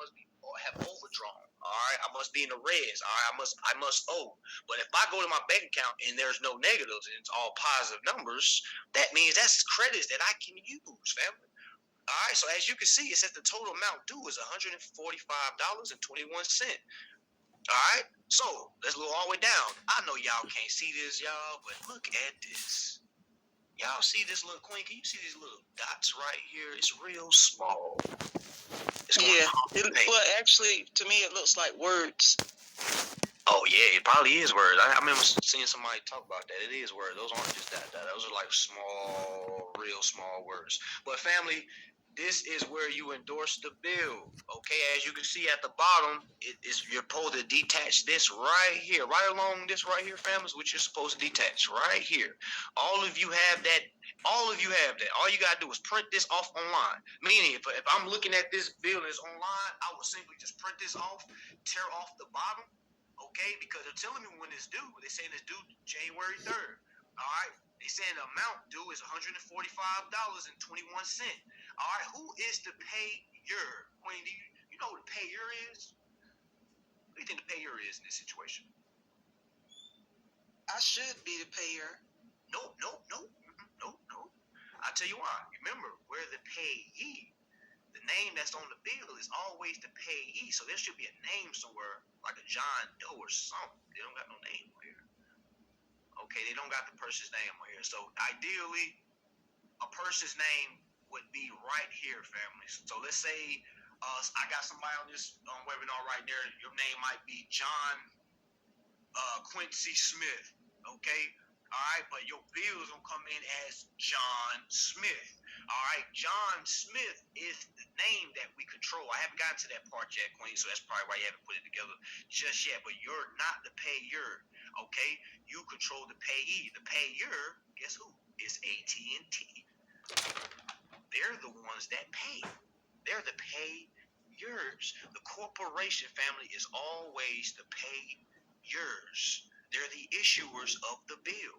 must be have overdrawn. All right, I must be in the reds. All right, I must owe. But if I go to my bank account and there's no negatives and it's all positive numbers, that means that's credits that I can use, family. All right, so as you can see, it says the total amount due is $145.21. All right, so let's go all the way down. I know y'all can't see this, y'all, but look at this. Y'all see this little queen? Can you see these little dots right here? It's real small. Well, actually, to me, it looks like words. Oh yeah, it probably is words. I remember seeing somebody talk about that. It is words. Those aren't just that. Those are like small, real small words. But family, this is where you endorse the bill. Okay, as you can see at the bottom, you're supposed to detach this right here, right along this right here, families, which you're supposed to detach right here. All of you have that. All of you have that. All you gotta do is print this off online. Meaning, if I'm looking at this bill and it's online, I will simply just print this off, tear off the bottom. Okay, because they're telling me when it's due. They're saying it's due January 3rd. All right, they saying the amount due is $145.21. All right, who is the payer? Queen, do you know what the payer is? What do you think the payer is in this situation? I should be the payer. No. I'll tell you why. Remember, we're the payee. The name that's on the bill is always the payee. So there should be a name somewhere, like a John Doe or something. They don't got no name on here. Okay, they don't got the person's name on here. So ideally, a person's name would be right here, family. So let's say I got somebody on this webinar right there. Your name might be John Quincy Smith. Okay. All right, but your bill is gonna come in as John Smith. All right, John Smith is the name that we control. I haven't gotten to that part yet, Queen, so that's probably why you haven't put it together just yet. But you're not the payer, okay? You control the payee. The payer, guess who? Is AT&T. They're the ones that pay. They're the payers. The corporation, family, is always the payers. They're the issuers of the bill.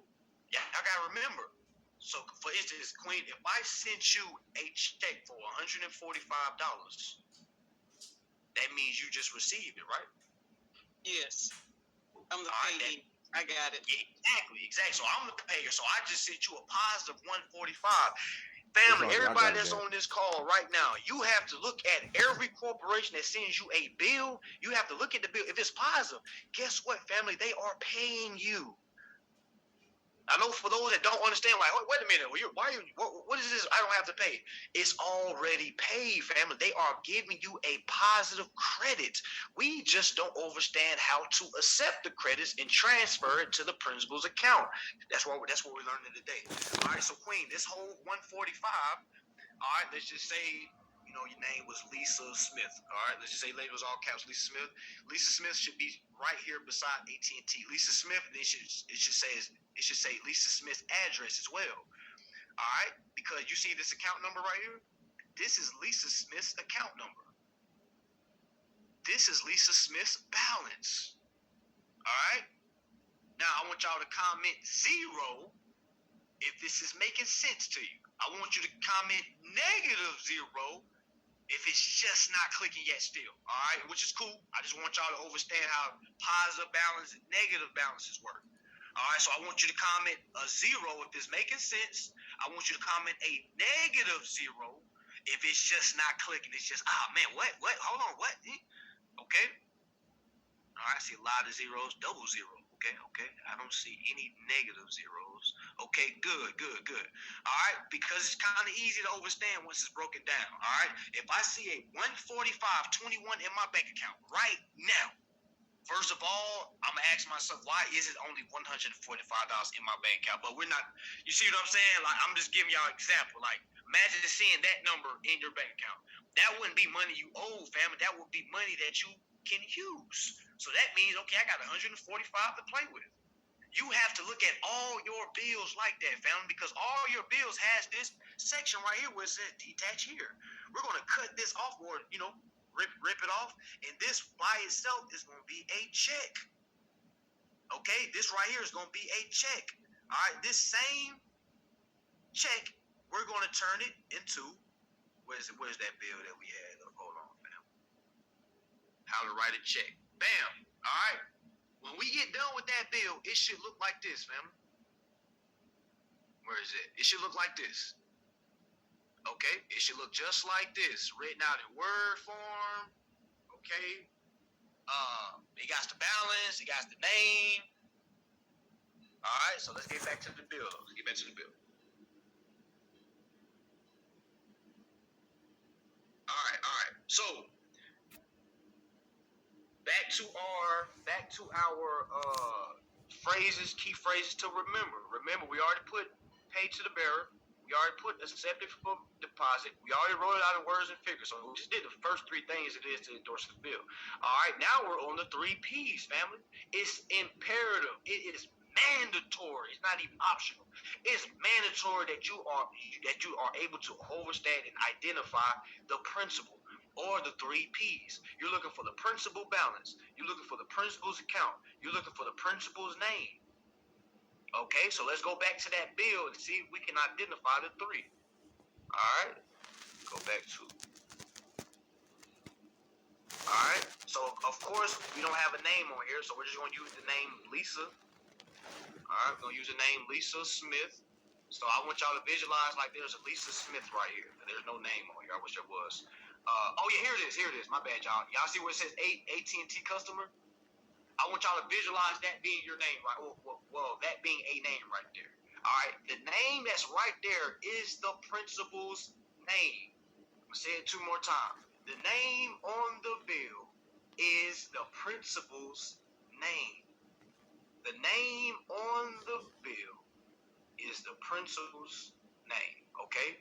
Yeah, I gotta remember. So, for instance, Queen, if I sent you a check for $145, that means you just received it, right? Yes. I'm the payee. I got it. Yeah, exactly. So I'm the payer. So I just sent you a positive 145. Family, everybody that's on this call right now, you have to look at every corporation that sends you a bill. You have to look at the bill. If it's positive, guess what, family? They are paying you. I know for those that don't understand, like, wait a minute, what is this? I don't have to pay. It's already paid, family. They are giving you a positive credit. We just don't understand how to accept the credits and transfer it to the principal's account. That's what we're learning today. All right, so Queen, this whole 145. All right, let's just say, your name was Lisa Smith. All right, let's just say later was all caps Lisa Smith. Lisa Smith should be right here beside AT&T. Lisa Smith, and it should say Lisa Smith's address as well. All right, because you see this account number right here. This is Lisa Smith's account number. This is Lisa Smith's balance. All right. Now I want y'all to comment 0 if this is making sense to you. I want you to comment -0 if it's just not clicking yet still, all right? Which is cool. I just want y'all to understand how positive balance and negative balances work. All right, so I want you to comment a 0 if it's making sense. I want you to comment a -0 if it's just not clicking. It's just, man, what? Hold on, what? Okay. All right, I see a lot of zeros, double 0. Okay. I don't see any negative zeros. Okay, good. All right, because it's kind of easy to understand once it's broken down. All right, if I see a 145.21 in my bank account right now, first of all, I'm gonna ask myself, why is it only $145 in my bank account? But we're not. You see what I'm saying? Like, I'm just giving y'all an example. Like, imagine seeing that number in your bank account. That wouldn't be money you owe, family. That would be money that you can use. So that means, okay, I got 145 to play with. You have to look at all your bills like that, family, because all your bills has this section right here where it says detach here. We're going to cut this off, or, rip it off, and this by itself is going to be a check. Okay, this right here is going to be a check. All right, this same check, we're going to turn it into, where's that bill that we had? Hold on, fam. to write a check. Bam. All right. When we get done with that bill, it should look like this, fam. Where is it? It should look like this. Okay? It should look just like this, written out in Word form. Okay? It got the balance, it got the name. All right, so let's get back to the bill. All right. So back to our phrases, key phrases to remember. Remember, we already put paid to the bearer. We already put accepted for deposit. We already wrote it out in words and figures. So we just did the first three things it is to endorse the bill. All right, now we're on the 3p's, family. It's imperative. It is mandatory. It's not even optional. It's mandatory that you are able to understand and identify the principal or the 3p's. You're looking for the principal balance. You're looking for the principal's account. You're looking for the principal's name. Okay, so let's go back to that bill and see if we can identify the three. All right, go back to. All right, so of course we don't have a name on here, so we're just going to use the name Lisa. All right, we're going to use the name Lisa Smith. So I want y'all to visualize like there's a Lisa Smith right here. There's no name on here. I wish there was. Oh yeah, here it is. My bad, y'all. Y'all see where it says AT&T customer? I want y'all to visualize that being your name, right? Well, that being a name right there. All right, the name that's right there is the principal's name. I'm gonna say it two more times. The name on the bill is the principal's name. The name on the bill is the principal's name. Okay.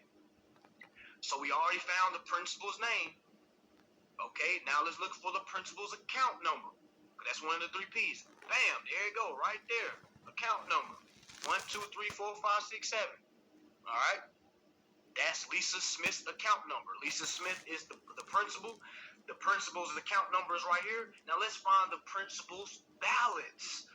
So we already found the principal's name. Okay. Now let's look for the principal's account number. That's one of the 3p's. Bam, there you go, right there. Account number 1, 2, 3, 4, 5, 6, 7. All right, that's Lisa Smith's account number. Lisa Smith is the principal. The principal's account number is right here. Now let's find the principal's balance.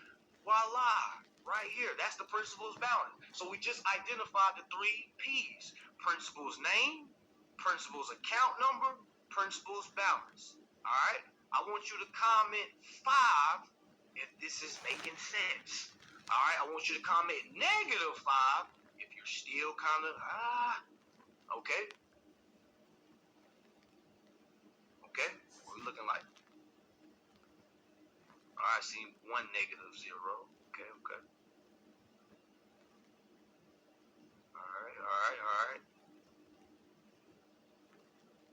Voila, right here. That's the principal's balance. So we just identified the 3p's: principal's name, principal's account number, principal's balance. All right. I want you to comment 5 if this is making sense. All right, I want you to comment -5 if you're still kind of, okay. Okay, what are we looking like? All right, I see 1 -0. Okay. All right.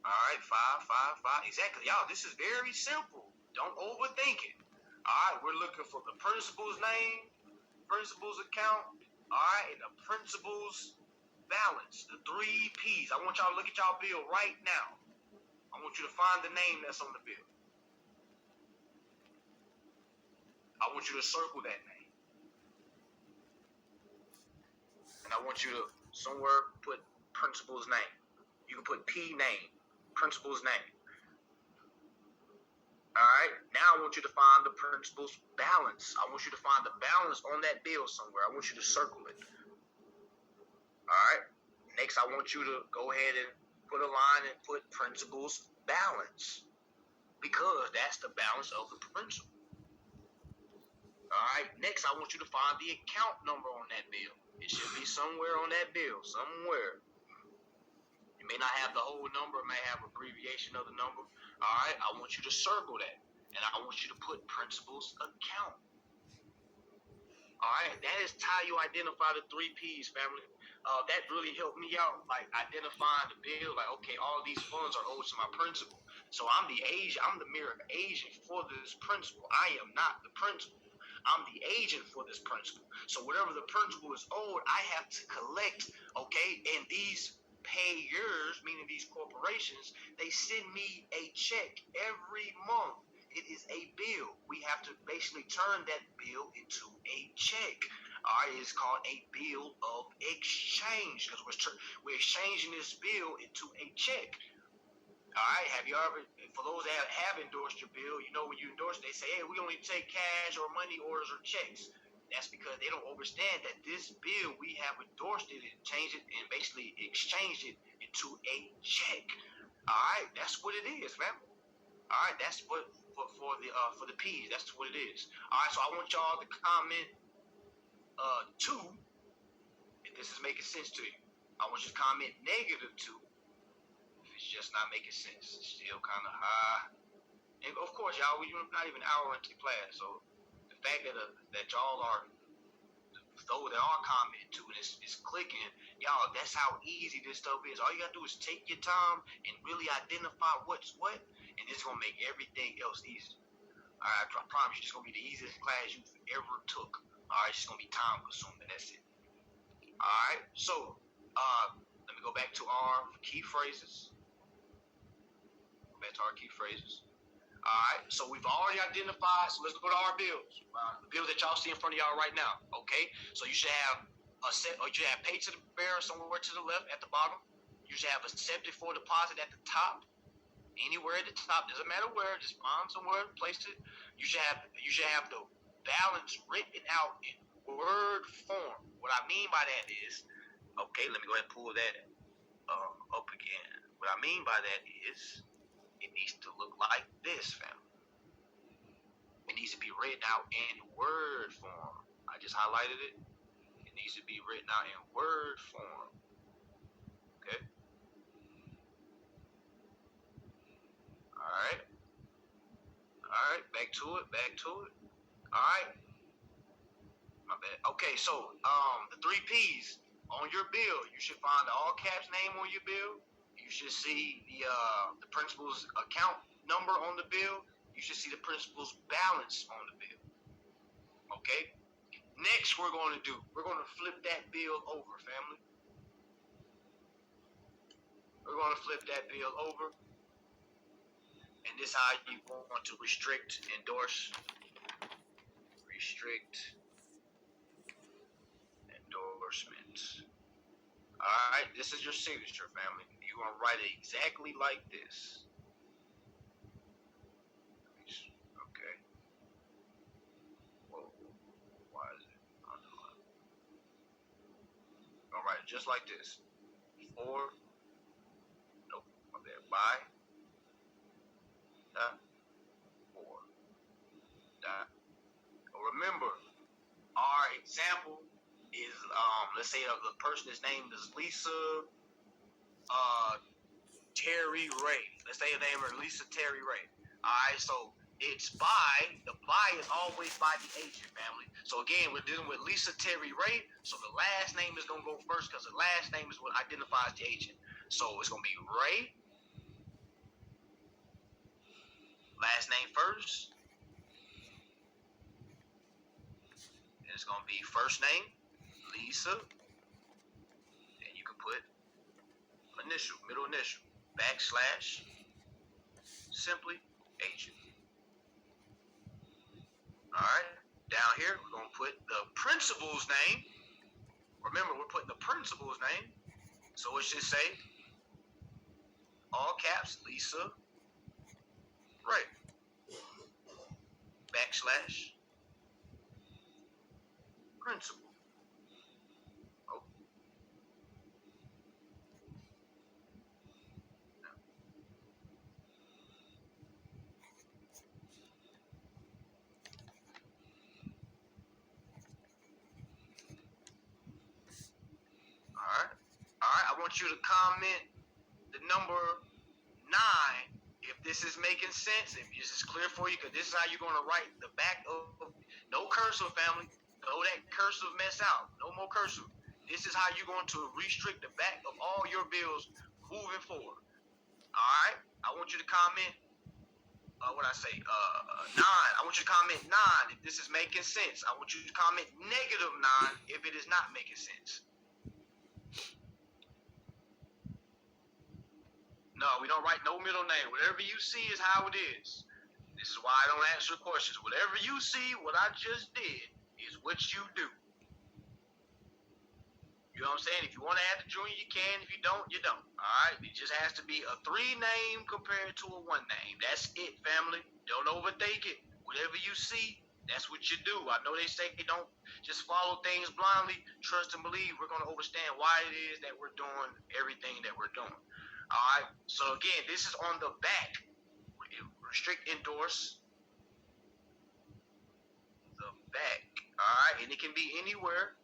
All right, 5. Exactly. Y'all, this is very simple. Don't overthink it. All right, we're looking for the principal's name, principal's account, all right, and the principal's balance, the 3p's. I want y'all to look at y'all bill right now. I want you to find the name that's on the bill. I want you to circle that name. And I want you to somewhere put principal's name. You can put P name. Principal's name. All right, now I want you to find the principal's balance. I want you to find the balance on that bill somewhere. I want you to circle it. All right, next I want you to go ahead and put a line and put principal's balance, because that's the balance of the principal. All right, next I want you to find the account number on that bill. It should be somewhere on that bill, somewhere. You may not have the whole number, it may have abbreviation of the number. All right, I want you to circle that, and I want you to put principal's account. All right, that is how you identify the 3p's, family. That really helped me out, like identifying the bill. Like, okay, all these funds are owed to my principal, so I'm the mere agent for this principal. I am not the principal. I'm the agent for this principal. So whatever the principal is owed, I have to collect. Okay, and these payers, meaning these corporations, they send me a check every month. It is a bill. We have to basically turn that bill into a check. All right, it's called a bill of exchange, because we're exchanging this bill into a check. All right, have you ever, for those that have endorsed your bill, you know when you endorse, they say, hey, we only take cash or money orders or checks. That's because they don't understand that this bill, we have endorsed it and changed it and basically exchanged it into a check. All right, that's what it is, man. All All right, that's what for the P's. That's what it is. All right, so I want y'all to comment 2 if this is making sense to you. I want you to comment -2 if it's just not making sense. It's still kind of high. And of course, y'all, we're not even an hour into class, so the fact that y'all are, though there are commenting too, and it's clicking, y'all, that's how easy this stuff is. All you gotta do is take your time and really identify what's what, and it's gonna make everything else easy. All right, I promise you, it's gonna be the easiest class you've ever took. All right, it's just gonna be time consuming. That's it. All right, so let me go back to our key phrases. Go back to our key phrases. All right, so we've already identified. So let's go to our bills. The bills that y'all see in front of y'all right now. Okay, so you should have a set, or you should have paid to the bearer somewhere to the left at the bottom. You should have accepted for deposit at the top. Anywhere at the top, doesn't matter where. Just find somewhere, place it. You should have the balance written out in word form. What I mean by that is, okay, let me go ahead and pull that up again. What I mean by that is, it needs to look like this, family. It needs to be written out in word form. I just highlighted it. It needs to be written out in word form. Okay? Alright. Alright, back to it. Alright. My bad. Okay, so the 3p's on your bill, you should find the all caps name on your bill. You should see the principal's account number on the bill. You should see the principal's balance on the bill. Okay? Next, we're going to flip that bill over, family. We're going to flip that bill over. And this is how you want to restrict, endorse, restrict, endorsements. All right, this is your signature, family. You're going to write it exactly like this. Okay. Whoa. Why is it underlined? All right, just like this. Nope, my bad. By, dot, for, dot. Remember, our example is, let's say the person's name is Lisa Terry Ray. Let's say the name is Lisa Terry Ray. All right, so it's by, the by is always by the agent, family. So again, we're dealing with Lisa Terry Ray, so the last name is going to go first because the last name is what identifies the agent. So it's going to be Ray, last name first, and it's going to be first name, Lisa, and you can put initial, middle initial, backslash, simply agent. All right, down here, we're going to put the principal's name. Remember, we're putting the principal's name. So it should say, all caps, Lisa Ray, backslash, principal. Oh. All right, I want you to comment the number 9 if this is making sense, if this is clear for you, because this is how you're going to write the back of, no cursive, family. Throw that cursive mess out. No more cursive. This is how you're going to restrict the back of all your bills moving forward. All right? I want you to comment, 9. I want you to comment 9 if this is making sense. I want you to comment -9 if it is not making sense. No, we don't write no middle name. Whatever you see is how it is. This is why I don't answer questions. Whatever you see, what I just did, is what you do. You know what I'm saying? If you want to add the junior, you can. If you don't, you don't. All right? It just has to be a 3 name compared to a 1 name. That's it, family. Don't overthink it. Whatever you see, that's what you do. I know they say don't just follow things blindly. Trust and believe. We're going to understand why it is that we're doing everything that we're doing. All right? So, again, this is on the back. restrict, endorse the back. All right, and it can be anywhere.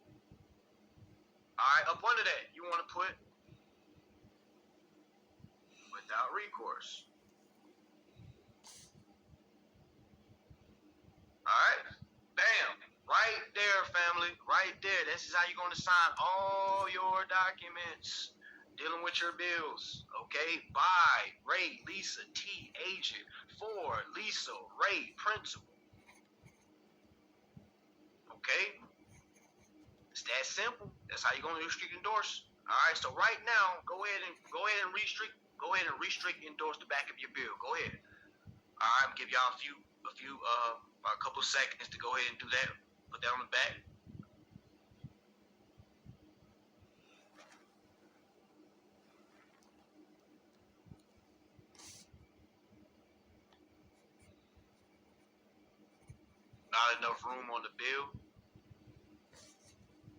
All right, up under that, you want to put without recourse. All right, bam, right there, family, right there. This is how you're going to sign all your documents dealing with your bills. Okay, by Ray, Lisa, T, agent, for Lisa, Ray, principal. Okay, it's that simple. That's how you're going to restrict, endorse. All right, so right now, go ahead and restrict. Go ahead and restrict, endorse the back of your bill. Go ahead. All right, I'm gonna give y'all a couple seconds to go ahead and do that. Put that on the back. Not enough room on the bill.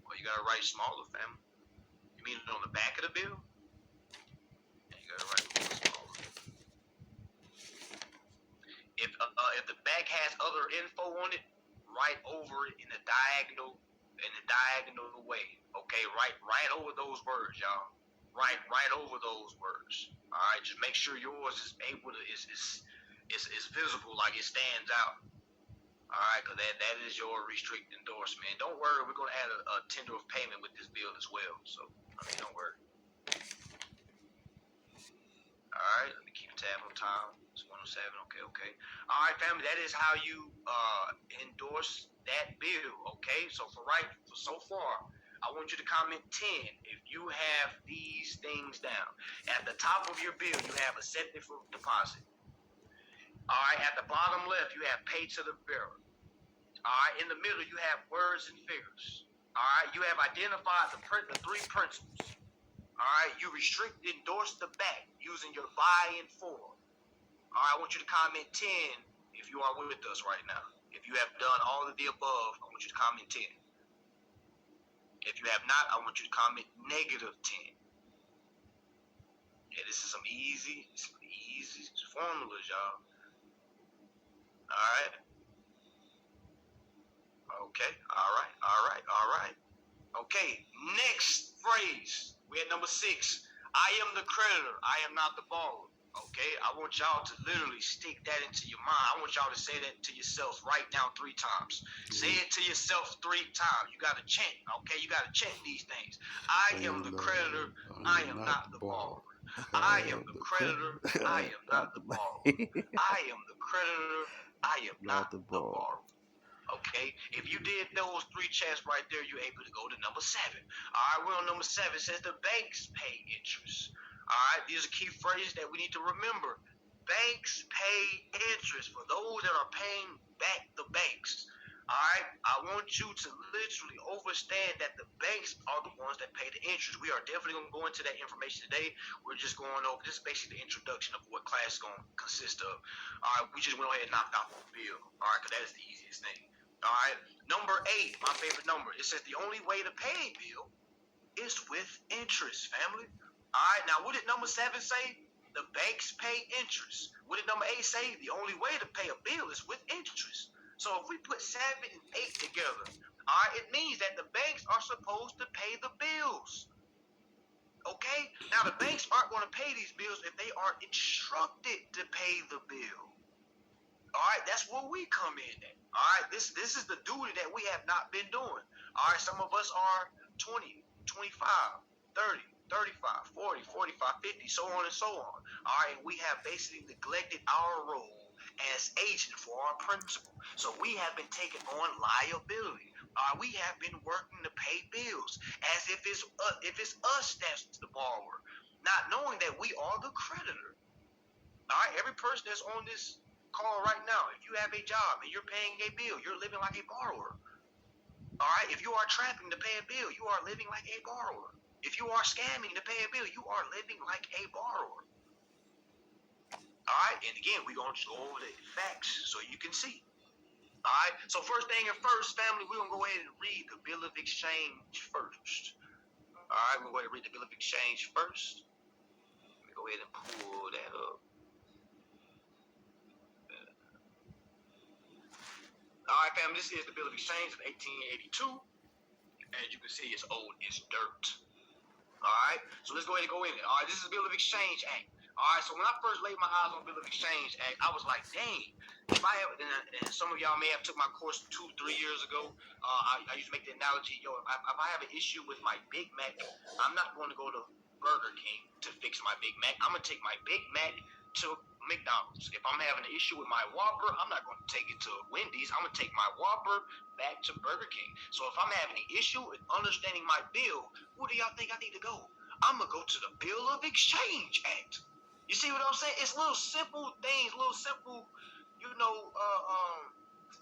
Well, you gotta write smaller, fam. You mean it on the back of the bill? Yeah, you gotta write a little smaller. If the back has other info on it, write over it in the diagonal way. Okay, right over those words, y'all. Right over those words. All right, just make sure yours is able to is visible, like it stands out. All right, because that is your restrict endorsement. Don't worry, we're gonna add a tender of payment with this bill as well. So don't worry. All right, let me keep tab on time. It's 107. Okay. All right, family, that is how you endorse that bill. Okay, so so far, I want you to comment 10 if you have these things down. At the top of your bill, you have accepted for deposit. All right, at the bottom left, you have pay to the bearer. All right, in the middle, you have words and figures. All right, you have identified the three principles. All right, you restrict, endorse the back using your by and for. All right, I want you to comment 10 if you are with us right now. If you have done all of the above, I want you to comment 10. If you have not, I want you to comment -10. Yeah, this is some easy formulas, y'all. All right. Okay. All right. Okay. Next phrase. We're at number 6. I am the creditor. I am not the borrower. Okay. I want y'all to literally stick that into your mind. I want y'all to say that to yourselves right now 3 times. Say it to yourself 3 times. You got to chant. Okay. You got to chant these things. I am the creditor. I am not the borrower. I am the creditor. I am not the borrower. I am the creditor. I am not the borrower. Okay, if you did those 3 chats right there, you're able to go to number 7. All right, we're on number 7. It says the banks pay interest. All right, these are key phrases that we need to remember. Banks pay interest for those that are paying back the banks. All right, I want you to literally understand that the banks are the ones that pay the interest. We are definitely going to go into that information today. We're just going over this is basically the introduction of what class is going to consist of. All right, we just went ahead and knocked out the bill. All right, because that is the easiest thing. All right, number 8, my favorite number. It says the only way to pay a bill is with interest, family. All right, now what did number 7 say? The banks pay interest. What did number 8 say? The only way to pay a bill is with interest. So if we put 7 and 8 together, all right, it means that the banks are supposed to pay the bills. Okay? Now the banks aren't going to pay these bills if they are instructed to pay the bill. All right, that's where we come in at. All right, this is the duty that we have not been doing. All right, some of us are 20, 25, 30, 35, 40, 45, 50, so on and so on. All right, we have basically neglected our role as agent for our principal. So we have been taking on liability. We have been working to pay bills as if it's us that's the borrower, not knowing that we are the creditor. All right, every person that's on this call right now, if you have a job and you're paying a bill, you're living like a borrower. All right, if you are trapping to pay a bill, you are living like a borrower. If you are scamming to pay a bill, you are living like a borrower. All right, and again, we're going to go over the facts so you can see. All right, so first thing and first, family, we're going to go ahead and read the bill of exchange first. All right, we're going to read the bill of exchange first. Let me go ahead and pull that up. All right, family, this is the Bill of Exchange of 1882. As you can see, it's old as dirt. All right, so let's go ahead and go in it. All right, this is the Bill of Exchange Act. All right, so when I first laid my eyes on Bill of Exchange Act, I was like, dang. If I have, and some of y'all may have took my course 2-3 years ago. I used to make the analogy, yo, if I have an issue with my Big Mac, I'm not going to go to Burger King to fix my Big Mac. I'm gonna take my Big Mac to McDonald's. If I'm having an issue with my Whopper, I'm not going to take it to Wendy's. I'm going to take my Whopper back to Burger King. So if I'm having an issue with understanding my bill, who do y'all think I need to go? I'm going to go to the Bill of Exchange Act. You see what I'm saying? It's little simple things, little simple,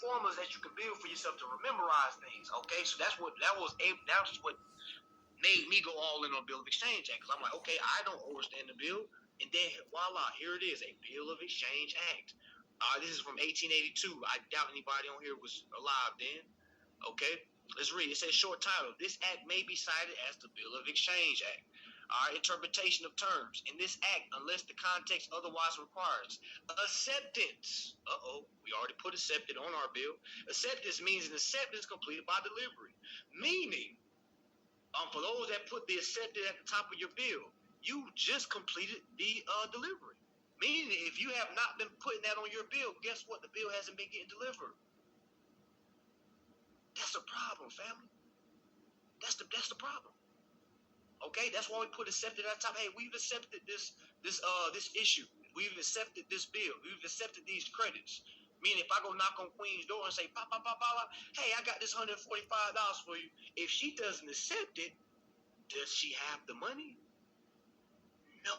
formulas that you can build for yourself to memorize things. Okay, so that's what made me go all in on Bill of Exchange Act. Because I'm like, okay, I don't understand the bill. And then, voila, here it is, a Bill of Exchange Act. This is from 1882. I doubt anybody on here was alive then. Okay, let's read. It says, short title. This act may be cited as the Bill of Exchange Act. Interpretation of terms. In this act, unless the context otherwise requires acceptance. We already put accepted on our bill. Acceptance means an acceptance completed by delivery. Meaning, for those that put the accepted at the top of your bill, you just completed the delivery. Meaning, if you have not been putting that on your bill, guess what? The bill hasn't been getting delivered. That's a problem, family. That's the problem. Okay, that's why we put accepted at the top. Hey, we've accepted this issue. We've accepted this bill. We've accepted these credits. Meaning, if I go knock on Queen's door and say, hey, I got this $145 for you. If she doesn't accept it, does she have the money? No,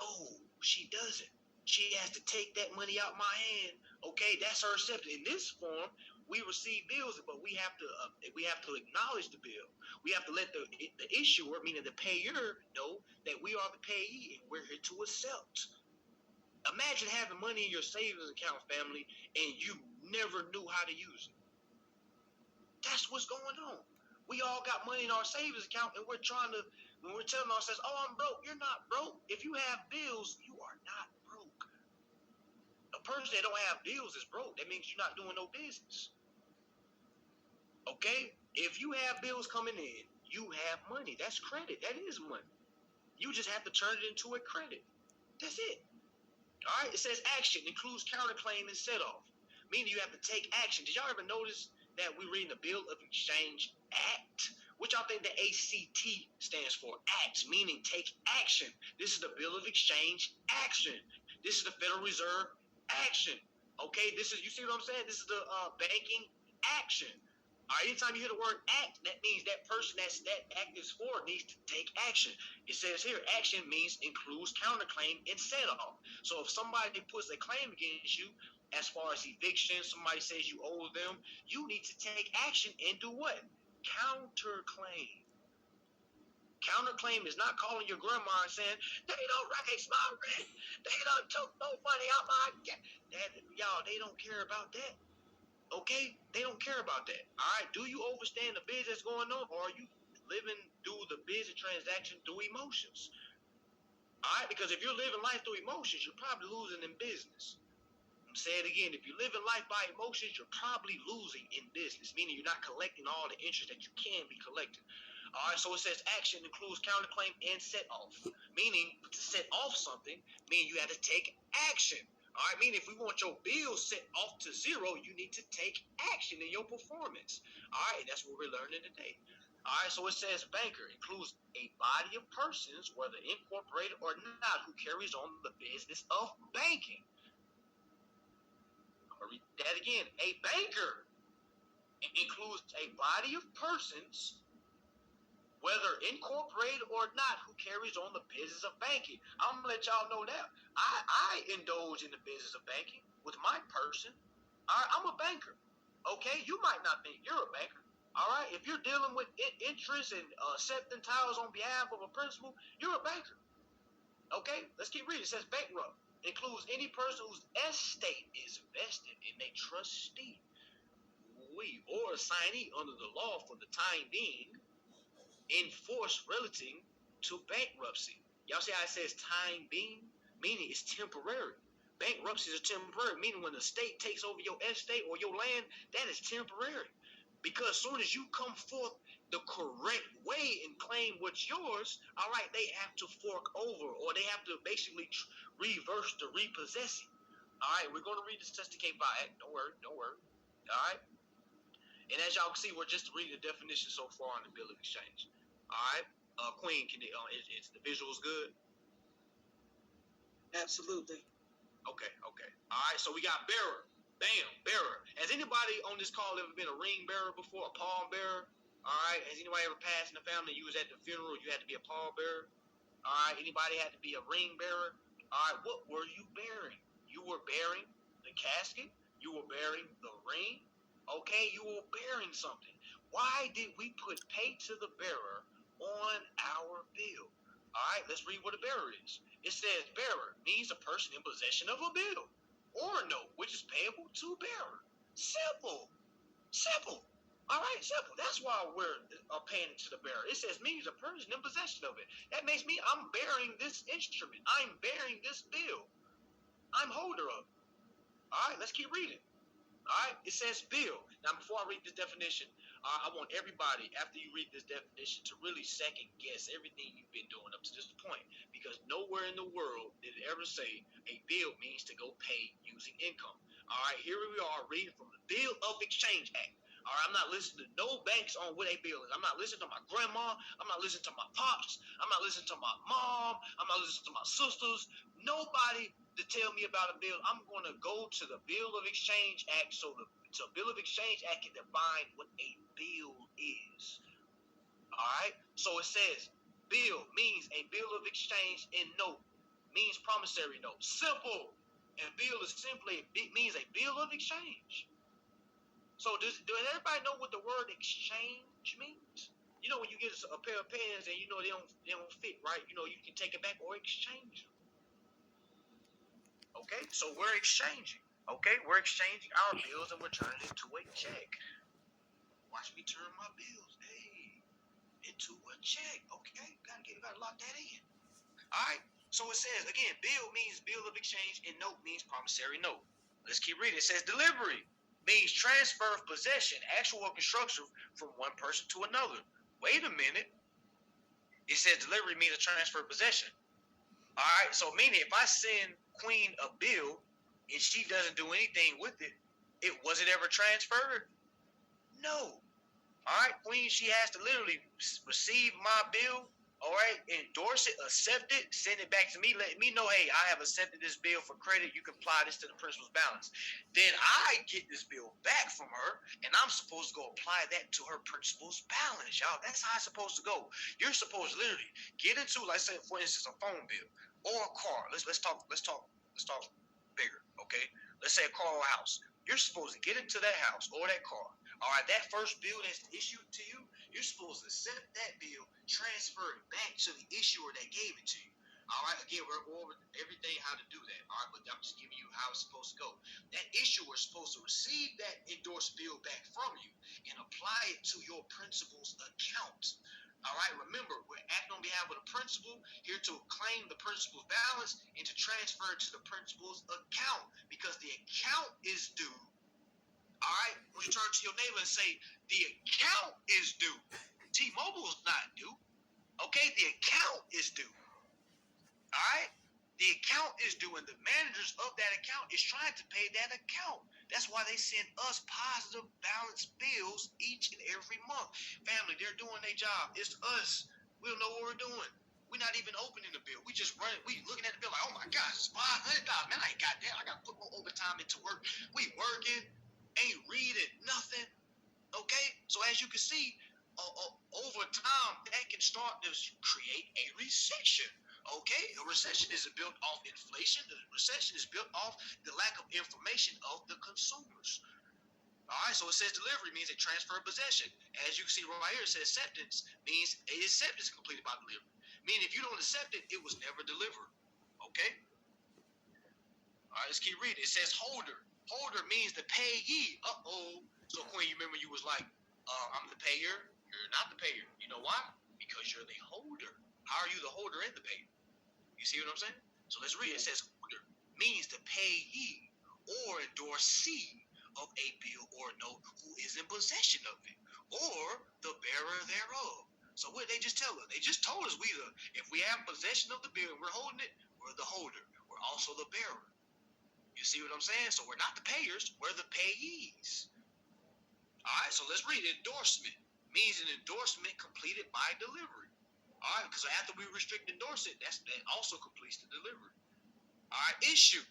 she doesn't. She has to take that money out my hand. Okay, that's her acceptance. In this form, we receive bills, but we have to acknowledge the bill. We have to let the issuer, meaning the payer, know that we are the payee and we're here to accept. Imagine having money in your savings account, family, and you never knew how to use it. That's what's going on. We all got money in our savings account, and we're telling ourselves, oh, I'm broke. You're not broke. If you have bills, you are not broke. A person that don't have bills is broke. That means you're not doing no business. Okay? If you have bills coming in, you have money. That's credit. That is money. You just have to turn it into a credit. That's it. All right? It says action includes counterclaim and set off, meaning you have to take action. Did y'all ever notice that we read the Bill of Exchange Act? What y'all think the ACT stands for? Act, meaning take action. This is the Bill of Exchange action. This is the Federal Reserve action. Okay, you see what I'm saying? This is the banking action. All right, anytime you hear the word act, that means that person that act is for needs to take action. It says here, action means includes counterclaim and set off. So if somebody puts a claim against you, as far as eviction, somebody says you owe them, you need to take action and do what? Counterclaim. Counterclaim is not calling your grandma and saying, they don't raise my rent. They don't took no money out my... Y'all, they don't care about that. Okay? They don't care about that. All right? Do you understand the business going on, or are you living through the business transaction through emotions? All right? Because if you're living life through emotions, you're probably losing in business. I'm saying it again, if you're living life by emotions, you're probably losing in business, meaning you're not collecting all the interest that you can be collecting. All right, so it says action includes counterclaim and set off, meaning to set off something, meaning you have to take action. All right, meaning if we want your bill set off to zero, you need to take action in your performance. All right, that's what we're learning today. All right, so it says banker includes a body of persons, whether incorporated or not, who carries on the business of banking. Read that again. A banker includes a body of persons, whether incorporated or not, who carries on the business of banking. I'm gonna let y'all know that I indulge in the business of banking with my person. All right, I'm a banker. Okay, you might not think you're a banker. All right, if you're dealing with interest and accepting titles on behalf of a principal, you're a banker. Okay, let's keep reading. It says bankrupt includes any person whose estate is vested in a trustee or assignee under the law for the time being, in force relating to bankruptcy. Y'all see how it says time being? Meaning it's temporary. bankruptcies are temporary, meaning when the state takes over your estate or your land, that is temporary. Because as soon as you come forth the correct way and claim what's yours, all right, they have to fork over, or they have to basically reverse the repossessing. All right, we're going to read the Testamentary Act. Don't worry. All right. And as y'all can see, we're just reading the definition so far on the bill of exchange. All right. Queen, can is the visuals good? Absolutely. Okay. All right, so we got bearer. Bam, bearer. Has anybody on this call ever been a ring bearer before, a pall bearer? All right, has anybody ever passed in the family? You was at the funeral, you had to be a pall bearer? All right, anybody had to be a ring bearer? All right, what were you bearing? You were bearing the casket. You were bearing the ring. Okay, you were bearing something. Why did we put pay to the bearer on our bill? All right, let's read what a bearer is. It says bearer means a person in possession of a bill or a note which is payable to bearer. Simple. All right, simple. That's why we're paying it to the bearer. It says means a person in possession of it. That makes me, I'm bearing this instrument. I'm bearing this bill. I'm holder of it. All right, let's keep reading. All right, it says bill. Now, before I read this definition, I want everybody, after you read this definition, to really second guess everything you've been doing up to this point, because nowhere in the world did it ever say a bill means to go pay using income. All right, here we are reading from the Bill of Exchange Act. All right, I'm not listening to no banks on what a bill is. I'm not listening to my grandma. I'm not listening to my pops. I'm not listening to my mom. I'm not listening to my sisters. Nobody to tell me about a bill. I'm going to go to the Bill of Exchange Act so the Bill of Exchange Act can define what a bill is. All right? So it says bill means a bill of exchange, and note means promissory note. Simple. And bill is simply, it means a bill of exchange. So does everybody know what the word exchange means? You know, when you get a pair of pens and you know they don't fit right, you know, you can take it back or exchange them. Okay, so we're exchanging. Okay, we're exchanging our bills and we're turning it into a check. Watch me turn my bills, into a check. Okay, gotta lock that in. All right. So it says again, bill means bill of exchange, and note means promissory note. Let's keep reading. It says delivery means transfer of possession, actual construction from one person to another. Wait a minute. It says delivery means a transfer of possession. All right. So meaning if I send Queen a bill and she doesn't do anything with it, was it ever transferred? No. All right, Queen, she has to literally receive my bill, all right, endorse it, accept it, send it back to me, let me know, hey, I have accepted this bill for credit. You can apply this to the principal's balance. Then I get this bill back from her, and I'm supposed to go apply that to her principal's balance, y'all. That's how it's supposed to go. You're supposed to literally get into, like, say, for instance, a phone bill or a car. Let's talk bigger, okay? Let's say a car or a house. You're supposed to get into that house or that car. All right, that first bill that's issued to you, you're supposed to accept that bill, transfer it back to the issuer that gave it to you. All right, again, we're over everything how to do that. All right, but I'm just giving you how it's supposed to go. That issuer is supposed to receive that endorsed bill back from you and apply it to your principal's account. All right, remember, we're acting on behalf of the principal, here to claim the principal's balance and to transfer it to the principal's account, because the account is due. All right, when you turn to your neighbor and say, the account is due. T-Mobile's not due. Okay, the account is due. All right, the account is due, and the managers of that account is trying to pay that account. That's why they send us positive balance bills each and every month. Family, they're doing their job. It's us. We don't know what we're doing. We're not even opening the bill. We just running. We looking at the bill like, oh my gosh, it's $500. Man, I ain't got that. I got to put more overtime into work. We working. Ain't reading nothing. Okay, so as you can see, over time that can start to create a recession. Okay, a recession is built off inflation. The recession is built off the lack of information of the consumers. All right, so it says delivery means a transfer of possession. As you can see right here, it says acceptance means a acceptance completed by delivery. Meaning if you don't accept it, it was never delivered. Okay. All right, let's keep reading. It says holder. Holder means the payee. So Queen, you remember you was like, I'm the payer. You're not the payer. You know why? Because you're the holder. How are you the holder and the payer? You see what I'm saying? So let's read. It says holder means the payee or endorsee of a bill or note who is in possession of it, or the bearer thereof. So what they just tell us? They just told us if we have possession of the bill and we're holding it, we're the holder. We're also the bearer. You see what I'm saying? So we're not the payers, we're the payees. All right, so let's read endorsement. Means an endorsement completed by delivery. All right, because after we restrict endorse it, that also completes the delivery. All right, issue.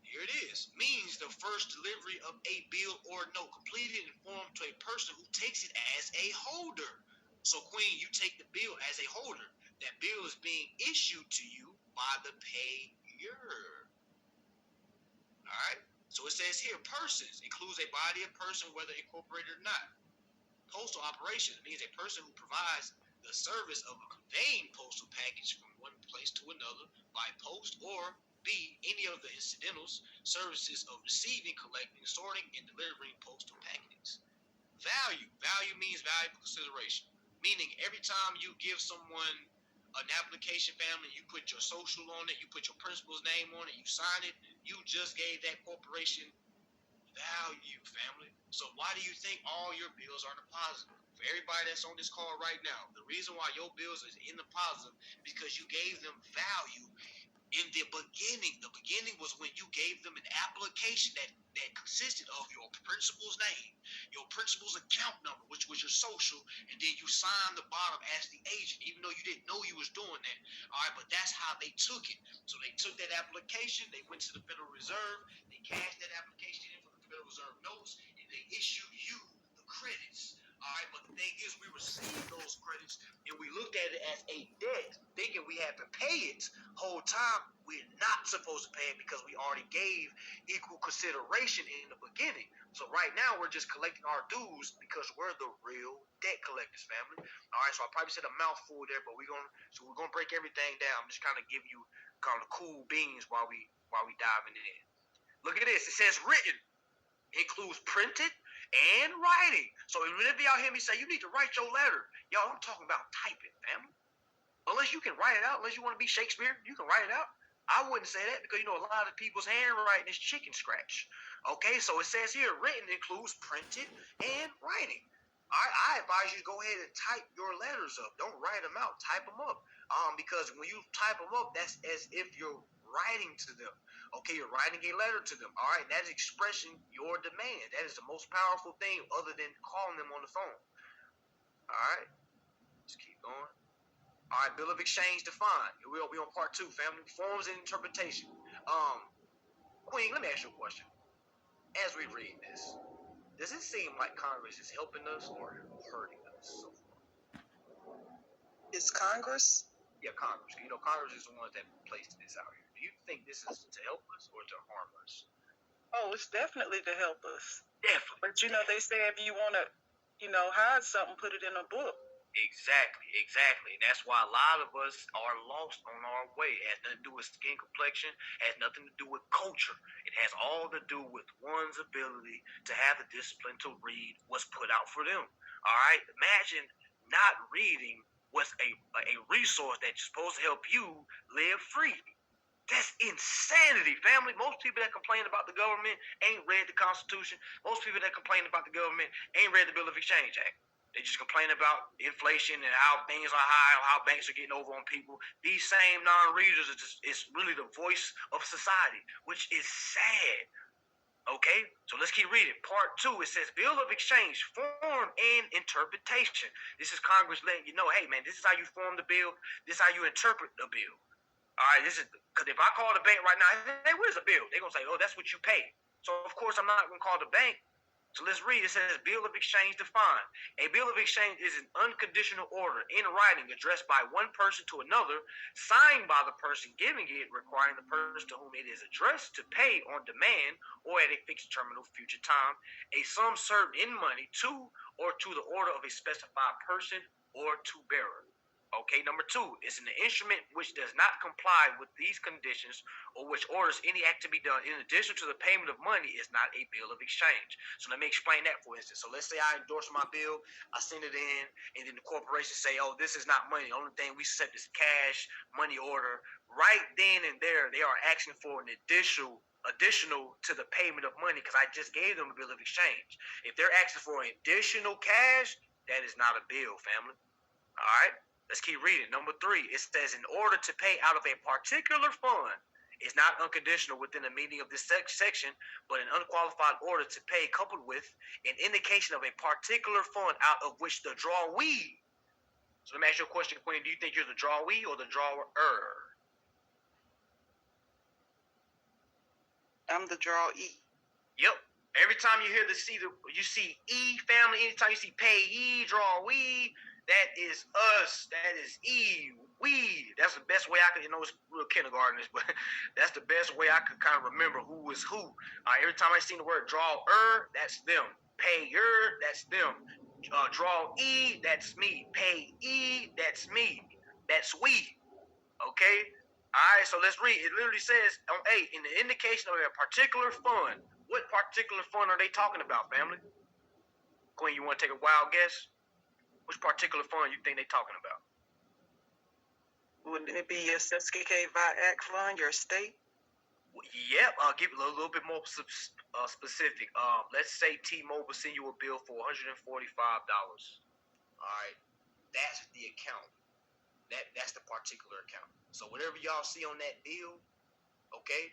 Here it is. Means the first delivery of a bill or note completed in form to a person who takes it as a holder. So, Queen, you take the bill as a holder. That bill is being issued to you by the payer. All right? So it says here, persons includes a body of person, whether incorporated or not. Postal operations means a person who provides the service of conveying postal package from one place to another by post, or B, any of the incidentals services of receiving, collecting, sorting, and delivering postal packages. Value means valuable consideration, meaning every time you give someone an application, family, you put your social on it, you put your principal's name on it, you sign it, you just gave that corporation value, family. So why do you think all your bills are in the positive? For everybody that's on this call right now, the reason why your bills is in the positive is because you gave them value in the beginning. The beginning was when you gave them an application that consisted of your principal's name, your principal's account number, which was your social, and then you signed the bottom as the agent, even though you didn't know you was doing that. All right, but that's how they took it. So they took that application, they went to the Federal Reserve, they cashed that application in for the Federal Reserve notes, and they issued you the credits. All right, but the thing is, we received those credits and we looked at it as a debt, thinking we had to pay it. Whole time we're not supposed to pay it because we already gave equal consideration in the beginning. So right now we're just collecting our dues because we're the real debt collectors, family. All right, so I probably said a mouthful there, but we're gonna break everything down. I'm just kind of give you kind of cool beans while we diving in. Look at this. It says written. Includes printed and writing. So whenever y'all hear me say you need to write your letter, y'all, I'm talking about typing, family. Unless you can write it out, unless you want to be Shakespeare, you can write it out. I wouldn't say that because, a lot of people's handwriting is chicken scratch. Okay, so it says here, written includes printed and writing. I advise you to go ahead and type your letters up. Don't write them out. Type them up. Because when you type them up, that's as if you're writing to them. Okay, you're writing a letter to them. All right, that is expressing your demand. That is the most powerful thing other than calling them on the phone. All right, let's keep going. All right, bill of exchange defined. We'll be on part 2, family. Forms and interpretation. Queen, let me ask you a question. As we read this, does it seem like Congress is helping us or hurting us so far? Is Congress? Yeah, Congress. Congress is the ones that placed this out here. Do you think this is to help us or to harm us? Oh, it's definitely to help us. Definitely. But they say if you want to, hide something, put it in a book. Exactly. And that's why a lot of us are lost on our way. It has nothing to do with skin complexion. It has nothing to do with culture. It has all to do with one's ability to have the discipline to read what's put out for them. All right? Imagine not reading what's a resource that's supposed to help you live free. That's insanity, family. Most people that complain about the government ain't read the Constitution. Most people that complain about the government ain't read the Bill of Exchange Act. They just complain about inflation and how things are high, how banks are getting over on people. These same non-readers is really the voice of society, which is sad. Okay, so let's keep reading. Part 2, it says Bill of Exchange, form and interpretation. This is Congress letting you know, hey man, this is how you form the bill. This is how you interpret the bill. All right, this is because if I call the bank right now, hey, where's the bill? They're gonna say, oh, that's what you pay. So of course I'm not gonna call the bank. So let's read. It says bill of exchange defined. A bill of exchange is an unconditional order in writing addressed by one person to another, signed by the person giving it, requiring the person to whom it is addressed to pay on demand or at a fixed terminal future time a sum served in money to or to the order of a specified person or to bearer. Okay, number two, it's an instrument which does not comply with these conditions or which orders any act to be done in addition to the payment of money is not a bill of exchange. So let me explain that for instance. So let's say I endorse my bill, I send it in, and then the corporation say, oh, this is not money. The only thing we accept is cash, money order. Right then and there, they are asking for an additional to the payment of money because I just gave them a bill of exchange. If they're asking for additional cash, that is not a bill, family. All right? Let's keep reading. Number three, it says, in order to pay out of a particular fund is not unconditional within the meaning of this section, but an unqualified order to pay coupled with an indication of a particular fund out of which the drawee. So let me ask you a question, Queen. Do you think you're the drawee or the drawer? I'm the drawee. Yep. Every time you hear you see E, family, anytime you see payee, drawee, that is us. That is E, we. That's the best way I could, it's real kindergartenish, but that's the best way I could kind of remember who is who. Every time I see the word drawer, that's them. Payer, that's them. Drawee, that's me. Payee, that's me. That's we. Okay? All right, so let's read. It literally says on A, in the indication of a particular fund. What particular fund are they talking about, family? Queen, you want to take a wild guess? Which particular fund you think they talking about? Wouldn't it be your Susquehanna Act fund, your estate? Yep, I'll give it a little bit more specific. Let's say T-Mobile send you a bill for $145. All right, that's the account. That's the particular account. So whatever y'all see on that bill, okay,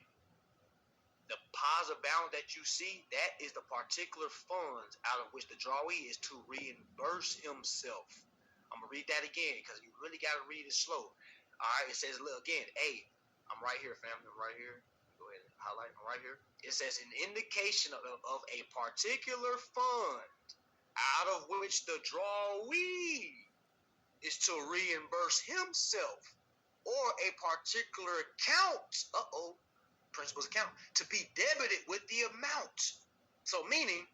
the positive balance that you see, that is the particular funds out of which the drawee is to reimburse himself. I'm going to read that again because you really got to read it slow. All right, it says, look, again, A, I'm right here, family, I'm right here. Go ahead and highlight, I'm right here. It says, an indication of a particular fund out of which the drawee is to reimburse himself or a particular account, principal's account, to be debited with the amount. So meaning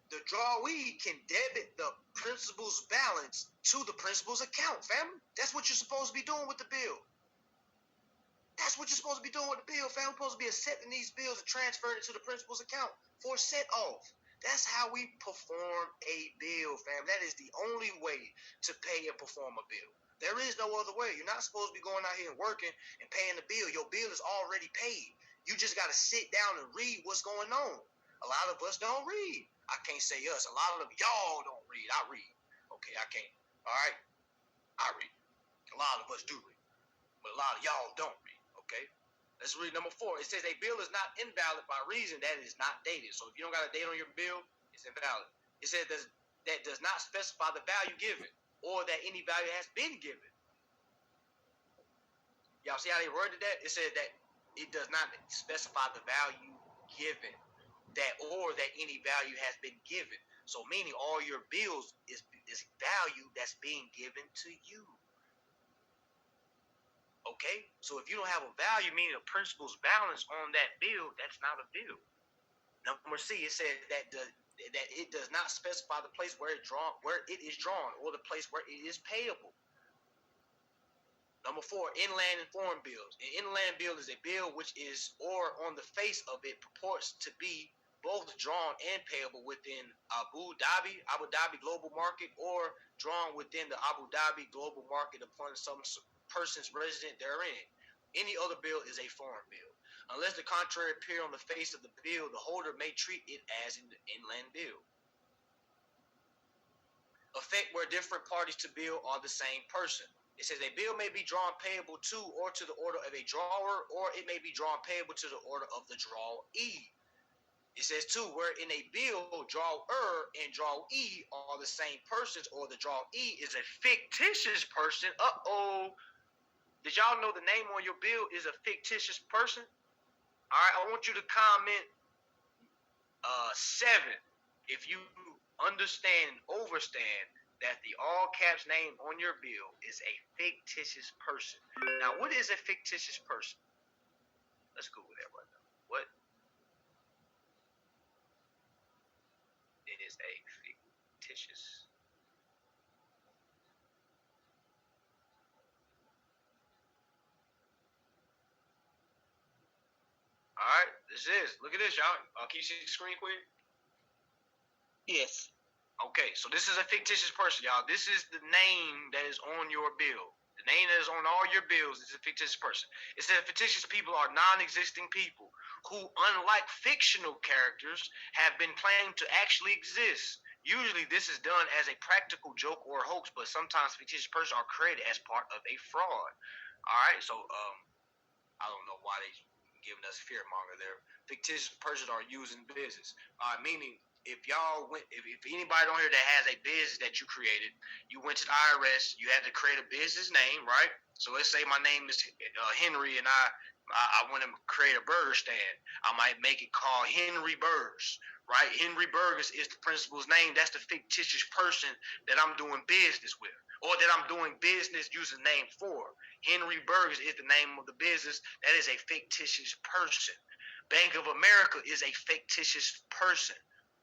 the drawee can debit the principal's balance to the principal's account, family. That's what you're supposed to be doing with the bill. That's what you're supposed to be doing with the bill, family. You're supposed to be accepting these bills and transferring it to the principal's account for set off. That's how we perform a bill, fam. That is the only way to pay and perform a bill. There is no other way. You're not supposed to be going out here and working and paying the bill. Your bill is already paid. You just got to sit down and read what's going on. A lot of us don't read. I can't say us. A lot of y'all don't read. I read. Okay, I can't. All right? I read. A lot of us do read. But a lot of y'all don't read. Okay? Let's read number 4. It says a bill is not invalid by reason that it is not dated. So if you don't got a date on your bill, it's invalid. It says that does not specify the value given or that any value has been given. Y'all see how they worded that? It says that it does not specify the value given, that or that any value has been given. So meaning all your bills is value that's being given to you. Okay, so if you don't have a value, meaning a principal's balance on that bill, that's not a bill. Number C, it says that it does not specify the place where it is drawn, or the place where it is payable. Number 4, inland and foreign bills. An inland bill is a bill which is, or on the face of it, purports to be both drawn and payable within Abu Dhabi global market, or drawn within the Abu Dhabi global market upon some persons resident therein. Any other bill is a foreign bill. Unless the contrary appear on the face of the bill, the holder may treat it as an inland bill. Effect where different parties to bill are the same person. It says a bill may be drawn payable to or to the order of a drawer, or it may be drawn payable to the order of the drawee. It says too, where in a bill, drawer and drawee are the same persons, or the drawee is a fictitious person. Did y'all know the name on your bill is a fictitious person? All right, I want you to comment 7 if you understand and overstand that the all caps name on your bill is a fictitious person. Now, what is a fictitious person? Let's Google that right now. What is a fictitious This is. Look at this, y'all. Can you see the screen, Queen? Yes. Okay, so this is a fictitious person, y'all. This is the name that is on your bill. The name that is on all your bills is a fictitious person. It says fictitious people are non-existing people who, unlike fictional characters, have been claimed to actually exist. Usually, this is done as a practical joke or hoax, but sometimes fictitious persons are created as part of a fraud. All right, so I don't know why they giving us fear monger there. Fictitious persons are used in business. Meaning if y'all went, if anybody on here that has a business that you created, you went to the IRS, you had to create a business name, right? So let's say my name is Henry, and I want to create a burger stand. I might make it called Henry Burgers, right? Henry Burgers is the principal's name. That's the fictitious person that I'm doing business with, or that I'm doing business using name for. Henry Burgers is the name of the business. That is a fictitious person. Bank of America is a fictitious person.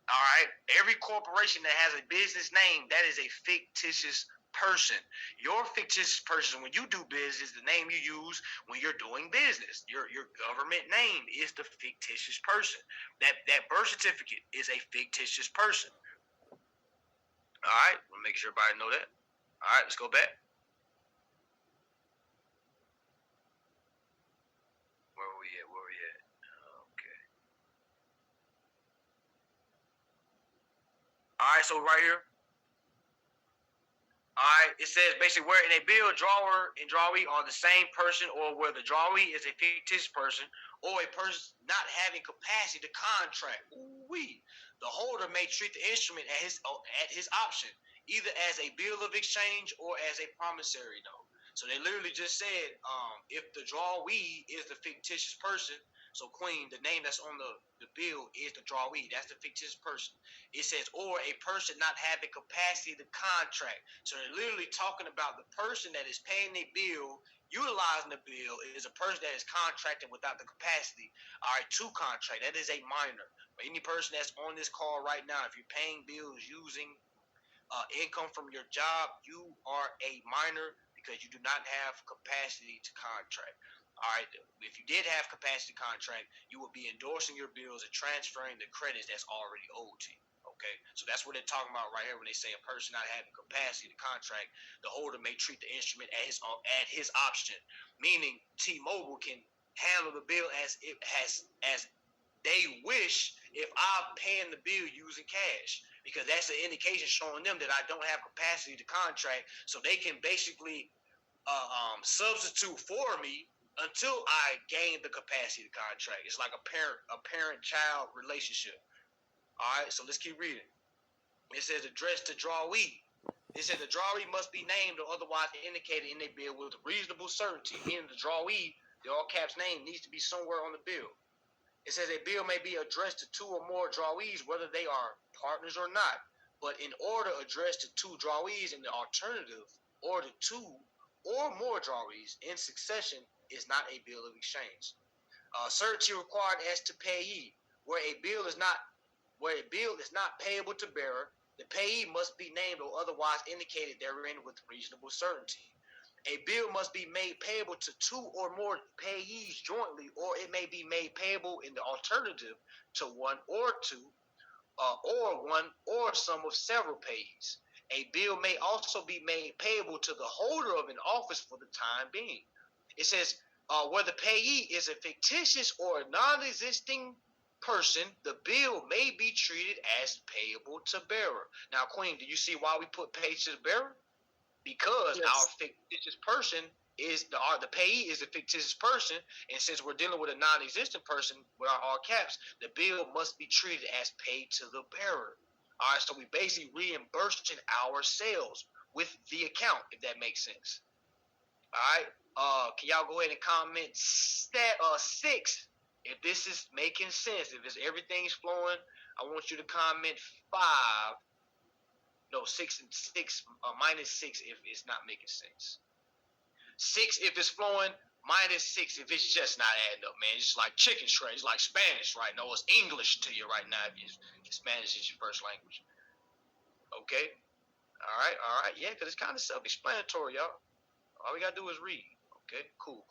All right. Every corporation that has a business name, that is a fictitious person. Your fictitious person, when you do business, the name you use when you're doing business. Your government name is the fictitious person. That birth certificate is a fictitious person. All right. We'll make sure everybody know that. All right. Let's go back. Where were we at? Okay. All right, so right here. All right, it says basically where in a bill, drawer and drawee are the same person, or where the drawee is a fictitious person, or a person not having capacity to contract. Ooh-wee. The holder may treat the instrument at his option, either as a bill of exchange or as a promissory note. So they literally just said, if the drawee is the fictitious person, so Queen, the name that's on the bill is the drawee. That's the fictitious person. It says, or a person not having capacity to contract. So they're literally talking about the person that is paying their bill, utilizing the bill, is a person that is contracting without the capacity, all right, to contract. That is a minor. But any person that's on this call right now, if you're paying bills using income from your job, you are a minor because you do not have capacity to contract. All right, if you did have capacity to contract, you would be endorsing your bills and transferring the credits that's already owed to you. Okay, so that's what they're talking about right here when they say a person not having capacity to contract. The holder may treat the instrument at his option, meaning T-Mobile can handle the bill as they wish if I'm paying the bill using cash, because that's an indication showing them that I don't have capacity to contract, so they can basically substitute for me until I gain the capacity to contract. It's like a parent-child relationship. All right, so let's keep reading. It says addressed to drawee. It says the drawee must be named or otherwise indicated in the bill with reasonable certainty, meaning the drawee, the all caps name, needs to be somewhere on the bill. It says a bill may be addressed to two or more drawees, whether they are partners or not. But in order addressed to two drawees, in the alternative, or to two or more drawees in succession is not a bill of exchange. Certainty required as to payee, where a bill is not payable to bearer, the payee must be named or otherwise indicated therein with reasonable certainty. A bill must be made payable to two or more payees jointly, or it may be made payable in the alternative to one or two, or one or some of several payees. A bill may also be made payable to the holder of an office for the time being. It says, where the payee is a fictitious or non-existing person, the bill may be treated as payable to bearer. Now, Queen, do you see why we put pay to the bearer? Because Yes. our fictitious person is the payee is a fictitious person, and since we're dealing with a non-existent person with our all caps, the bill must be treated as paid to the bearer. All right, so we basically reimbursing ourselves with the account, if that makes sense. All right, can y'all go ahead and comment six if this is making sense? If it's everything's flowing, I want you to comment five. No, six and six, minus six if it's not making sense. Six if it's flowing, minus six if it's just not adding up, man. It's like chicken shred. It's like Spanish right now. It's English to you right now if Spanish is your first language. Okay? All right. Yeah, because it's kind of self-explanatory, y'all. All we got to do is read. Okay? Cool.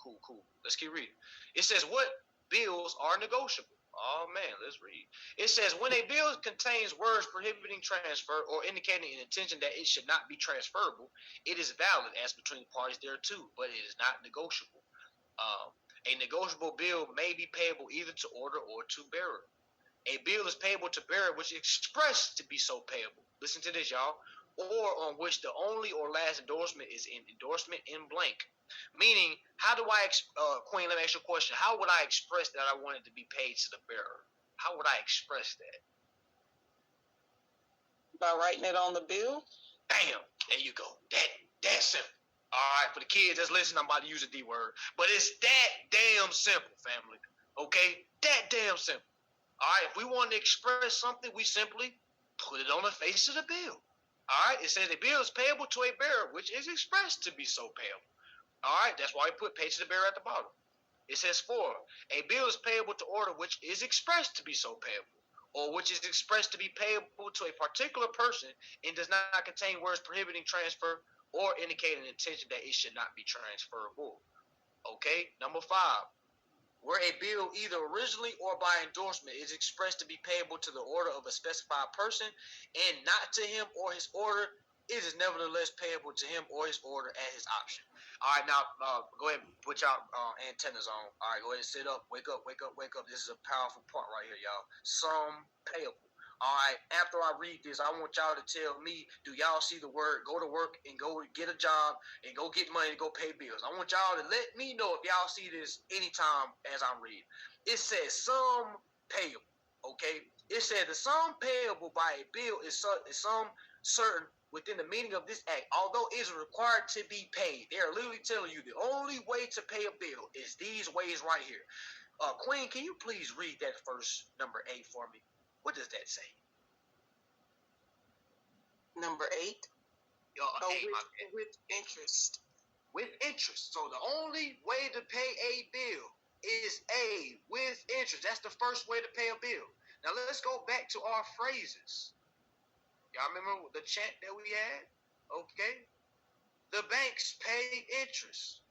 Let's keep reading. It says, what bills are negotiable? Oh man, let's read. It says when a bill contains words prohibiting transfer or indicating an intention that it should not be transferable, it is valid as between the parties thereto, but it is not negotiable. Um, a negotiable bill may be payable either to order or to bearer. A bill is payable to bearer which is expressed to be so payable. Listen to this, y'all. Or on which the only or last endorsement is in endorsement in blank. Meaning, how do I, Queen, let me ask you a question. How would I express that I want it to be paid to the bearer? How would I express that? By writing it on the bill? Bam! There you go. That's simple. All right, for the kids that's listening, I'm about to use a D word. But it's that damn simple, family. Okay? That damn simple. All right, if we want to express something, we simply put it on the face of the bill. All right, it says a bill is payable to a bearer, which is expressed to be so payable. All right, that's why we put pay to the bearer at the bottom. It says 4, a bill is payable to order which is expressed to be so payable, or which is expressed to be payable to a particular person and does not contain words prohibiting transfer or indicate an intention that it should not be transferable. Okay, number 5, where a bill either originally or by endorsement is expressed to be payable to the order of a specified person and not to him or his order, it is nevertheless payable to him or his order at his option. All right, now go ahead and put your antennas on. All right, go ahead and sit up, wake up, wake up, wake up. This is a powerful part right here, y'all. Some payable. All right, after I read this, I want y'all to tell me, do y'all see the word go to work and go get a job and go get money to go pay bills? I want y'all to let me know if y'all see this anytime as I'm reading. It says some payable, okay? It says the sum payable by a bill is some certain within the meaning of this act, although it is required to be paid. They are literally telling you the only way to pay a bill is these ways right here. Queen, can you please read that first number 8 for me? What does that say? Number 8. With interest. With interest. So the only way to pay a bill is A, with interest. That's the first way to pay a bill. Now let's go back to our phrases. Y'all remember the chant that we had? Okay. The banks pay interest.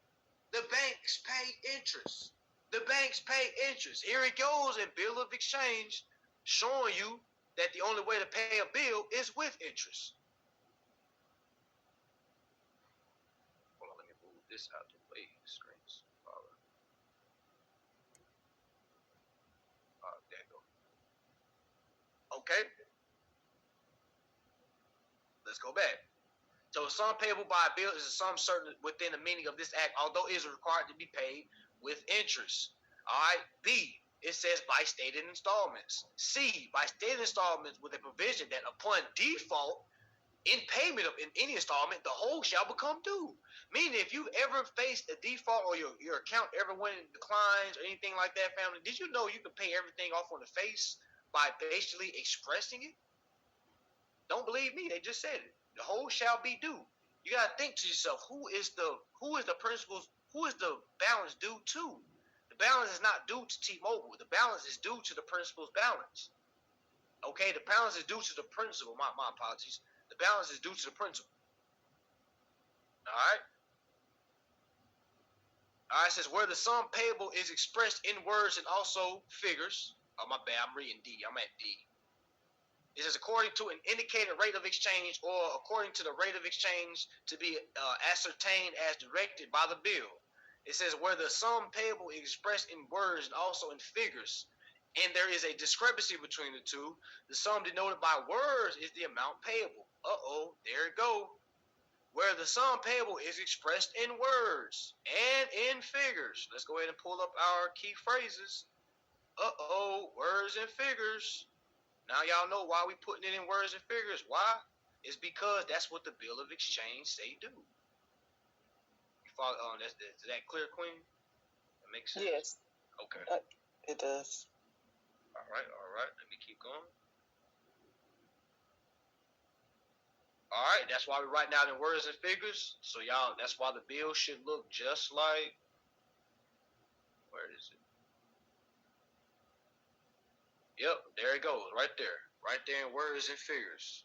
The banks pay interest. The banks pay interest. Here it goes in bill of exchange, showing you that the only way to pay a bill is with interest. Hold on, let me move this out the way. Screens. There you go. Okay. Let's go back. So a sum payable by a bill is a sum certain within the meaning of this act, although it is required to be paid with interest. All right. B, it says by stated installments. C, by stated installments with a provision that upon default in payment of in any installment, the whole shall become due. Meaning, if you ever faced a default or your account ever went in declines or anything like that, family, did you know you can pay everything off on the face by basically expressing it? Don't believe me, they just said it. The whole shall be due. You gotta think to yourself, who is the principal's, who is the balance due to? The balance is not due to T-Mobile. The balance is due to the principal's balance. Okay, the balance is due to the principal. My apologies. The balance is due to the principal. All right. All right. It says where the sum payable is expressed in words and also figures. Oh my bad. I'm reading D. I'm at D. It says according to an indicated rate of exchange or according to the rate of exchange to be ascertained as directed by the bill. It says where the sum payable is expressed in words and also in figures, and there is a discrepancy between the two, the sum denoted by words is the amount payable. There it go. Where the sum payable is expressed in words and in figures. Let's go ahead and pull up our key phrases. Words and figures. Now y'all know why we putting it in words and figures. Why? It's because that's what the bill of exchange say do. You follow? Is that clear, Queen? That makes sense. Yes. Okay. It does. All right. Let me keep going. All right. That's why we write down in words and figures. So y'all, that's why the bill should look just like. Where is it? Yep, there it goes, right there in words and figures.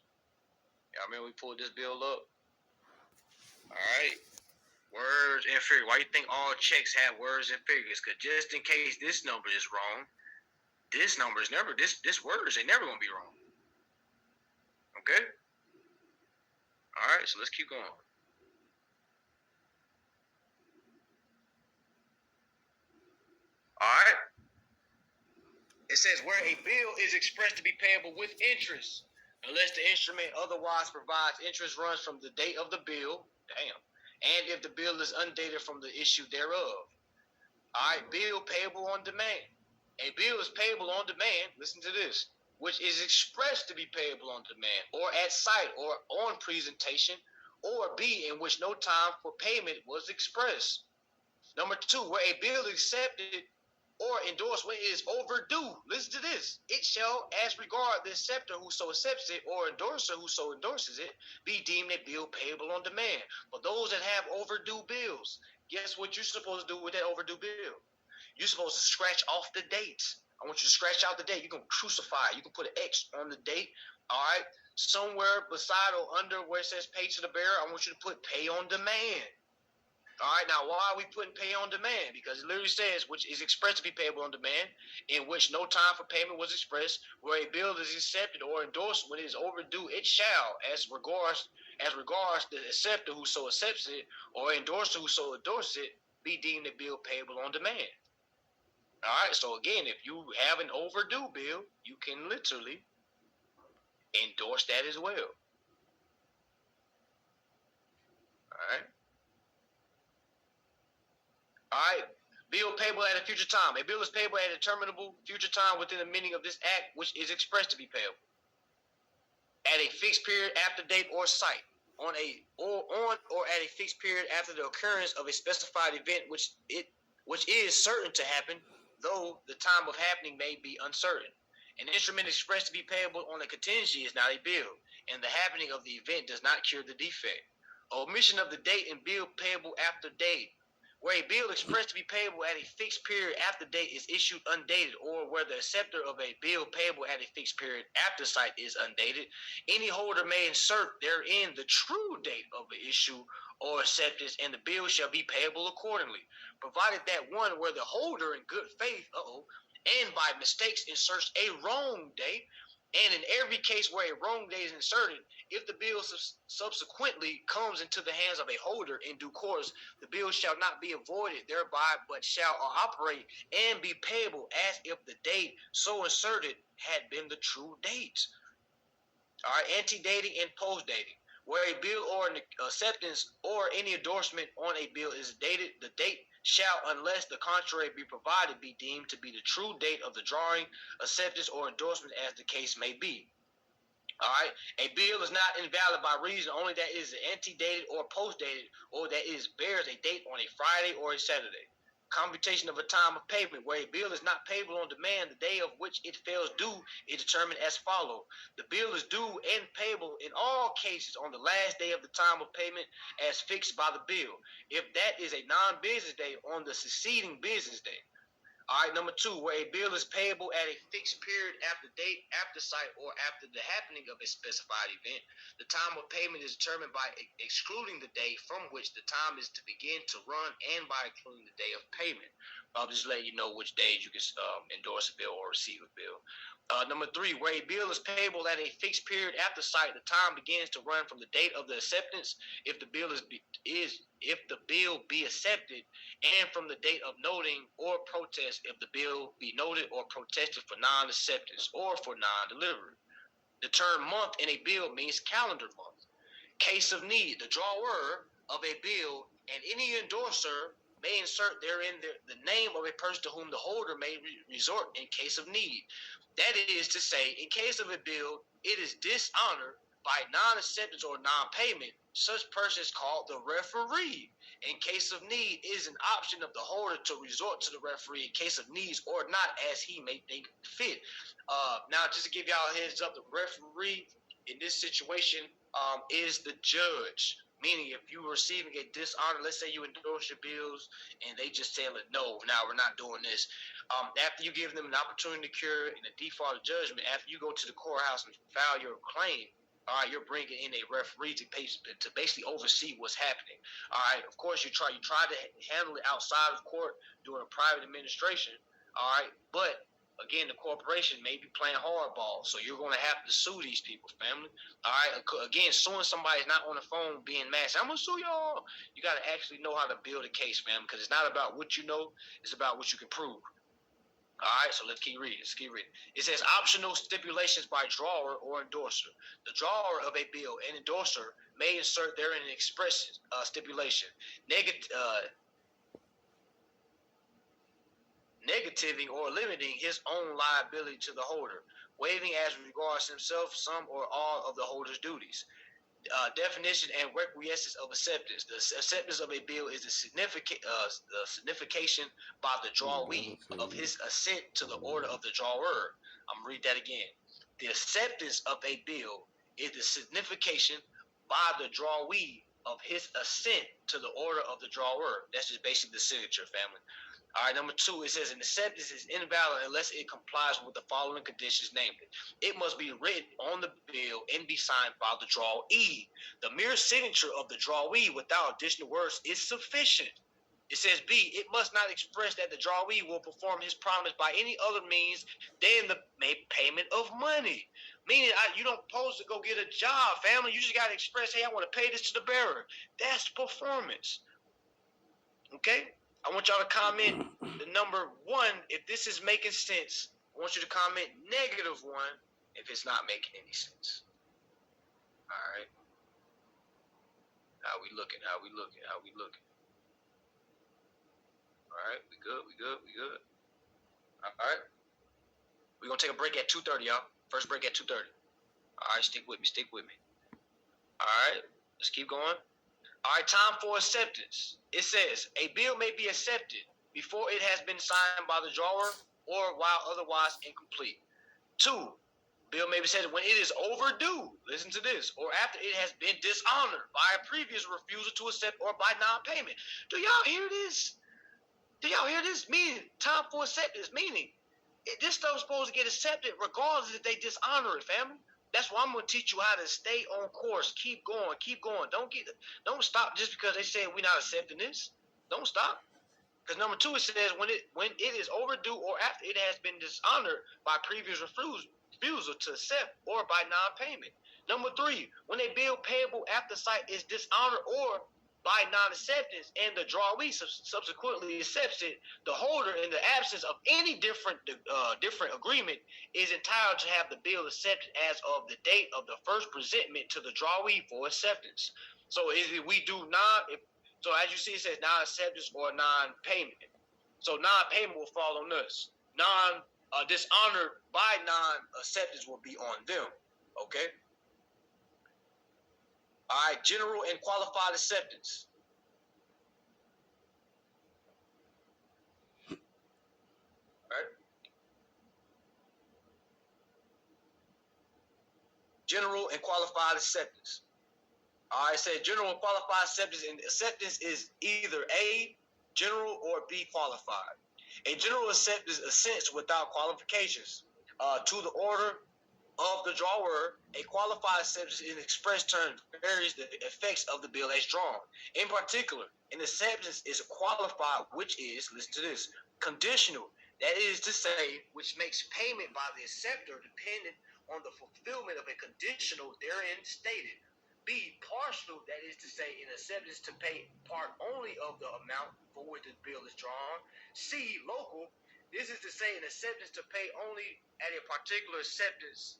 Y'all remember we pulled this bill up? All right, words and figures. Why you think all checks have words and figures? Because just in case this number is wrong, this number is never this words ain't never gonna be wrong. Okay. All right. So let's keep going. All right. It says where a bill is expressed to be payable with interest, unless the instrument otherwise provides interest runs from the date of the bill. Damn. And if the bill is undated from the issue thereof. All right, bill payable on demand. A bill is payable on demand. Listen to this, which is expressed to be payable on demand, or at sight, or on presentation, or B, in which no time for payment was expressed. Number two, where a bill is accepted or endorsed when it is overdue. Listen to this. It shall, as regard the acceptor who so accepts it, or endorser who so endorses it, be deemed a bill payable on demand. For those that have overdue bills, guess what you're supposed to do with that overdue bill? You're supposed to scratch off the dates. I want you to scratch out the date. You can crucify. You can put an X on the date. All right. Somewhere beside or under where it says pay to the bearer, I want you to put pay on demand. All right, now why are we putting pay on demand? Because it literally says, which is expressed to be payable on demand, in which no time for payment was expressed, where a bill is accepted or endorsed when it is overdue, it shall, as regards the acceptor who so accepts it, or endorser who so endorses it, be deemed a bill payable on demand. All right, so again, if you have an overdue bill, you can literally endorse that as well. All right. All right. Bill payable at a future time. A bill is payable at a determinable future time within the meaning of this act, which is expressed to be payable at a fixed period after date or site, on or at a fixed period after the occurrence of a specified event, which is certain to happen, though the time of happening may be uncertain. An instrument expressed to be payable on a contingency is not a bill, and the happening of the event does not cure the defect. Omission of the date and bill payable after date. Where a bill expressed to be payable at a fixed period after date is issued undated, or where the acceptor of a bill payable at a fixed period after site is undated, any holder may insert therein the true date of the issue or acceptance, and the bill shall be payable accordingly, provided that one where the holder in good faith, and by mistakes inserts a wrong date, and in every case where a wrong date is inserted, if the bill subsequently comes into the hands of a holder in due course, the bill shall not be avoided thereby, but shall operate and be payable as if the date so inserted had been the true date. All right, antedating and post-dating. Where a bill or an acceptance or any endorsement on a bill is dated, the date shall, unless the contrary be provided, be deemed to be the true date of the drawing, acceptance, or endorsement as the case may be. All right, a bill is not invalid by reason only that it is antedated or postdated, or that it bears a date on a Friday or a Saturday. Computation of a time of payment. Where a bill is not payable on demand, the day of which it fails due is determined as follows. The bill is due and payable in all cases on the last day of the time of payment as fixed by the bill. If that is a non-business day, on the succeeding business day. All right, number two, where a bill is payable at a fixed period after date, after site, or after the happening of a specified event, the time of payment is determined by excluding the day from which the time is to begin to run, and by including the day of payment. I'll just let you know which days you can endorse a bill or receive a bill. Number three, where a bill is payable at a fixed period after site, the time begins to run from the date of the acceptance, if the bill be accepted, and from the date of noting or protest, if the bill be noted or protested for non-acceptance or for non-delivery. The term month in a bill means calendar month. Case of need, the drawer of a bill and any endorser may insert therein the name of a person to whom the holder may resort in case of need. That is to say, in case of a bill, it is dishonored by non-acceptance or non-payment, such person is called the referee. In case of need, it is an option of the holder to resort to the referee in case of needs or not, as he may think fit. Now, just to give y'all a heads up, the referee in this situation is the judge. Meaning, if you're receiving a dishonor, let's say you endorse your bills and they just say, no, now we're not doing this. After you give them an opportunity to cure and a default of judgment, after you go to the courthouse and file your claim, all right, you're bringing in a referee to basically oversee what's happening. All right, of course, you try to handle it outside of court during a private administration. All right, but again, the corporation may be playing hardball, so you're going to have to sue these people, family. All right. Again, suing somebody is not on the phone being mad. I'm gonna sue y'all. You got to actually know how to build a case, fam, because it's not about what you know; it's about what you can prove. All right, so let's keep reading. It says optional stipulations by drawer or endorser. The drawer of a bill and endorser may insert therein an express stipulation, negativing or limiting his own liability to the holder, waiving as regards himself some or all of the holder's duties. Definition and requiescence of acceptance. The acceptance of a bill is the signification by the drawee of his assent to the order of the drawer. I'm gonna read that again. The acceptance of a bill is the signification by the drawee of his assent to the order of the drawer. That's just basically the signature, family. All right, number 2, it says an acceptance is invalid unless it complies with the following conditions, namely, it must be written on the bill and be signed by the drawee. The mere signature of the drawee without additional words is sufficient. It says B, it must not express that the drawee will perform his promise by any other means than the payment of money. Meaning, you don't supposed to go get a job, family. You just got to express, hey, I want to pay this to the bearer. That's performance. Okay? I want y'all to comment the number 1 if this is making sense. I want you to comment -1 if it's not making any sense. All right. How we looking? All right. We good. All right. We're going to take a break at 2:30, y'all. First break at 2:30. All right. Stick with me. All right. Let's keep going. All right, time for acceptance. It says, a bill may be accepted before it has been signed by the drawer or while otherwise incomplete. 2, bill may be accepted when it is overdue, listen to this, or after it has been dishonored by a previous refusal to accept or by non-payment. Do y'all hear this? Meaning, time for acceptance, meaning, this stuff's supposed to get accepted regardless if they dishonor it, family. That's why I'm gonna teach you how to stay on course. Keep going. Don't stop just because they say we're not accepting this. Don't stop. Because number 2, it says when it is overdue or after it has been dishonored by previous refusal to accept or by non-payment. Number 3, when a bill payable after sight is dishonored or by non-acceptance and the drawee subsequently accepts it, the holder, in the absence of any different agreement, is entitled to have the bill accepted as of the date of the first presentment to the drawee for acceptance. So if we do not, so as you see, it says non-acceptance or non-payment. So non-payment will fall on us. Dishonored by non-acceptance will be on them. Okay. All right, general and qualified acceptance. All right. General and qualified acceptance. All right, say general and qualified acceptance, and acceptance is either A, general, or B, qualified. A general acceptance assents without qualifications to the order of the drawer. A qualified acceptance in express terms varies the effects of the bill as drawn. In particular, an acceptance is qualified, which is, listen to this, conditional. That is to say, which makes payment by the acceptor dependent on the fulfillment of a conditional therein stated. B, partial, that is to say, an acceptance to pay part only of the amount for which the bill is drawn. C, local, this is to say, an acceptance to pay only at a particular acceptance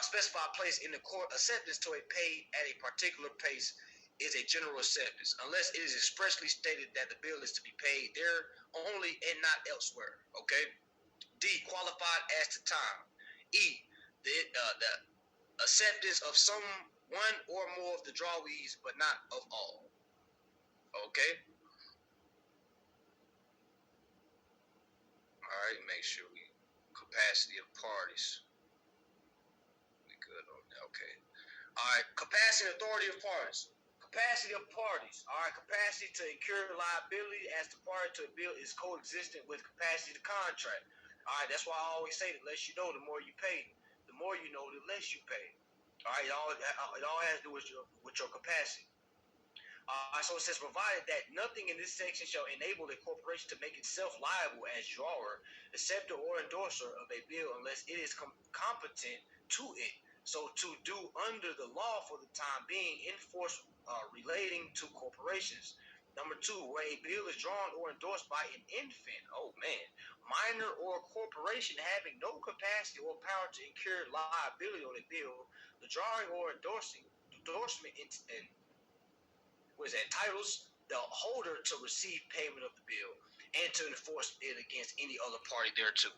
specified place in the court. Acceptance to a pay at a particular place is a general acceptance, unless it is expressly stated that the bill is to be paid there only and not elsewhere. Okay. D, qualified as to time. E, the acceptance of some one or more of the drawees, but not of all. Okay. All right. Make sure we capacity of parties. We good on that. Okay. All right. Capacity and authority of parties. Capacity of parties. All right. Capacity to incur liability as the party to a bill is coexistent with capacity to contract. All right. That's why I always say the less you know, the more you pay. The more you know, the less you pay. All right. It all has to do with your capacity. So it says, provided that nothing in this section shall enable a corporation to make itself liable as drawer, acceptor, or endorser of a bill unless it is competent to it. So to do under the law for the time being in force relating to corporations. Number 2, where a bill is drawn or endorsed by an infant, minor or corporation having no capacity or power to incur liability on a bill, the drawing or endorsement entitles the holder to receive payment of the bill and to enforce it against any other party thereto.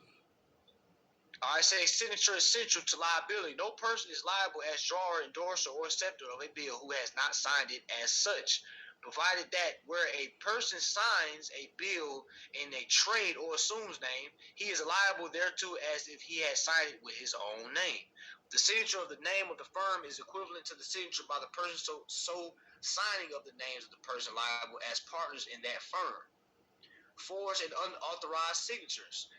I say signature is essential to liability. No person is liable as drawer, endorser, or acceptor of a bill who has not signed it as such, provided that where a person signs a bill in a trade or assumes name, he is liable thereto as if he had signed it with his own name. The signature of the name of the firm is equivalent to the signature by the person so signing of the names of the person liable as partners in that firm. Forged and unauthorized signatures.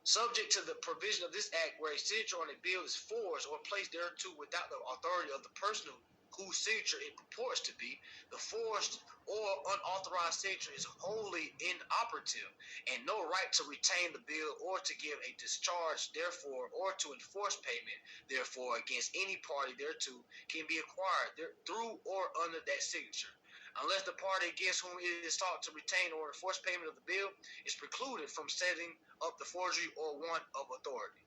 Subject to the provision of this act, where a signature on a bill is forged or placed thereto without the authority of the person whose signature it purports to be, the forged or unauthorized signature is wholly inoperative, and no right to retain the bill or to give a discharge therefore or to enforce payment therefore against any party thereto can be acquired through or under that signature, unless the party against whom it is sought to retain or enforce payment of the bill is precluded from setting up the forgery or want of authority.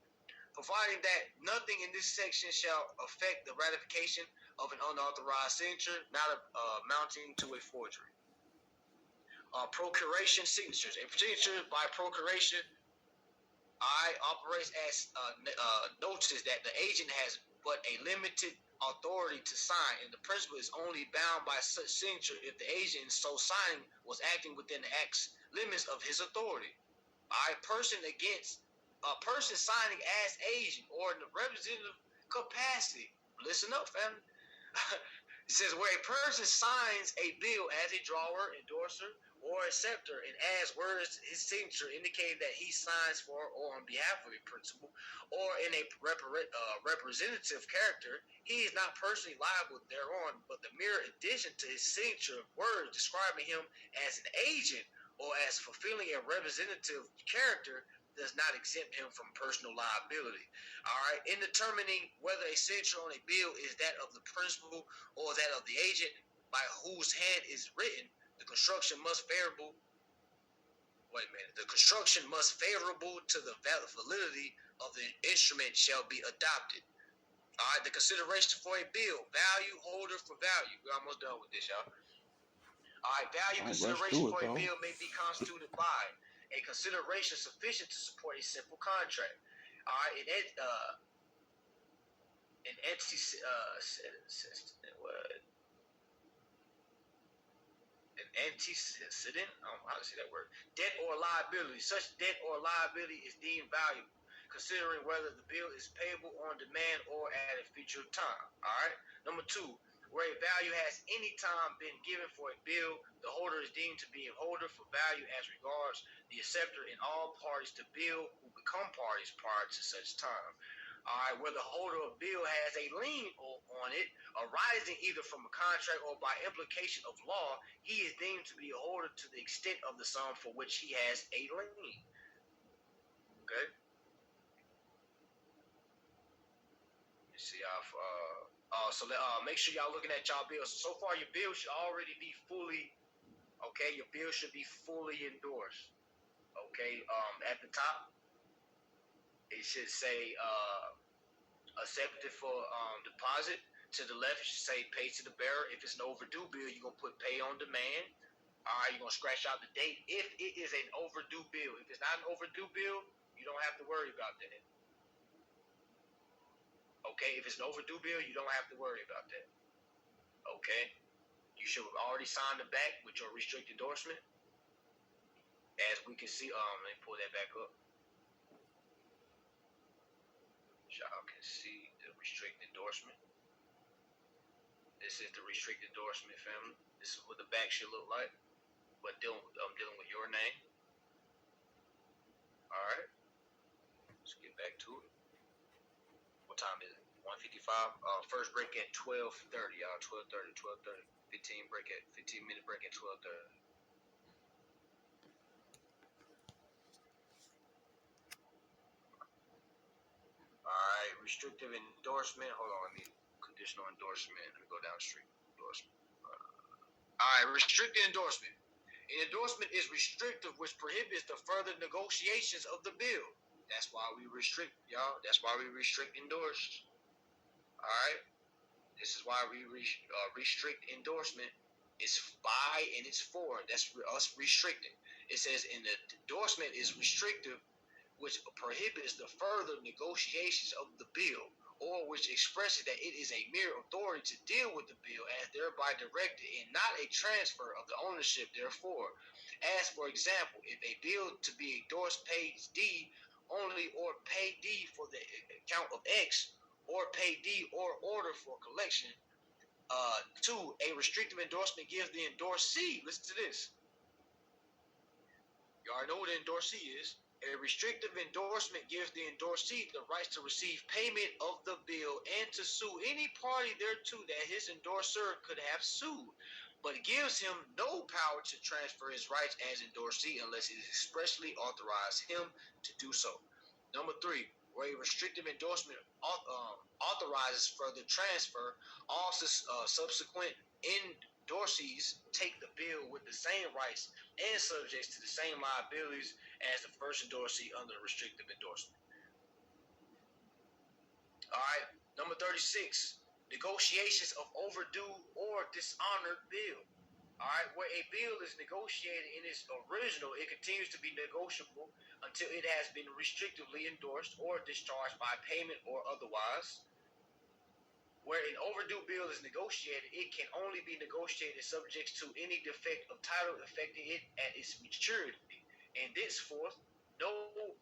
Providing that nothing in this section shall affect the ratification of an unauthorized signature not amounting to a forgery. Procuration signatures. A signature by procuration operates as notices that the agent has but a limited authority to sign, and the principal is only bound by such signature if the agent so signing was acting within the act's limits of his authority. A person signing as agent or in the representative capacity. Listen up, family. It says where a person signs a bill as a drawer, endorser, or acceptor and adds words his signature indicating that he signs for or on behalf of a principal or in a representative character, he is not personally liable thereon, but the mere addition to his signature of words describing him as an agent or as fulfilling a representative character does not exempt him from personal liability. All right. In determining whether a signature on a bill is that of the principal or that of the agent by whose hand is written, the construction must favorable to the validity of the instrument shall be adopted. All right. The consideration for a bill, value, holder for value. We're almost done with this, y'all. All right, value consideration for a bill may be constituted by a consideration sufficient to support a simple contract. All right, an antecedent, I don't know how to say that word. Debt or liability. Such debt or liability is deemed valuable, considering whether the bill is payable on demand or at a future time. All right. Number 2, where a value has any time been given for a bill, the holder is deemed to be a holder for value as regards the acceptor in all parties to bill who become parties prior to such time. All right, where the holder of bill has a lien on it arising either from a contract or by implication of law, he is deemed to be a holder to the extent of the sum for which he has a lien. Okay. Let's see make sure y'all looking at y'all bills. So far, your bill should already be fully, okay. Your bill should be fully endorsed. Okay. At the top, it should say accepted for deposit. To the left, it should say pay to the bearer. If it's an overdue bill, you're going to put pay on demand. All right, you're going to scratch out the date if it is an overdue bill. If it's not an overdue bill, you don't have to worry about that. Okay, if it's an overdue bill, you don't have to worry about that. Okay, you should have already signed the back with your restricted endorsement. As we can see, let me pull that back up. Y'all can see the restricted endorsement. This is the restricted endorsement, family. This is what the back should look like. But I'm dealing with your name. All right. Let's get back to it. What time is it? 1:55. First break at 12:30, y'all. 12:30. 15-minute break at 12:30. All right, restrictive endorsement. Hold on, let me conditional endorsement. Let me go down the street. Endorsement. All right, restricted endorsement. An endorsement is restrictive, which prohibits the further negotiations of the bill. That's why we restrict, y'all. That's why we restrict endorse. All right. This is why we restrict endorsement. It's by and it's for. That's us restricting. It says in the endorsement is restrictive, which prohibits the further negotiations of the bill, or which expresses that it is a mere authority to deal with the bill as thereby directed and not a transfer of the ownership therefore. As for example, if a bill to be endorsed pays D only or pay D for the account of X or pay D or order for collection. Two, a restrictive endorsement gives the endorsee, listen to this. You already know what an endorsee is. A restrictive endorsement gives the endorsee the rights to receive payment of the bill and to sue any party thereto that his endorser could have sued, but gives him no power to transfer his rights as endorsee unless it is expressly authorized him to do so. Number three, where a restrictive endorsement authorizes further transfer, all subsequent endorsees take the bill with the same rights and subjects to the same liabilities as the first endorsee under the restrictive endorsement. All right, number 36, negotiations of overdue or dishonored bill. All right, where a bill is negotiated in its original, it continues to be negotiable until it has been restrictively endorsed or discharged by payment or otherwise. Where an overdue bill is negotiated, it can only be negotiated subject to any defect of title affecting it at its maturity. And thenceforth, no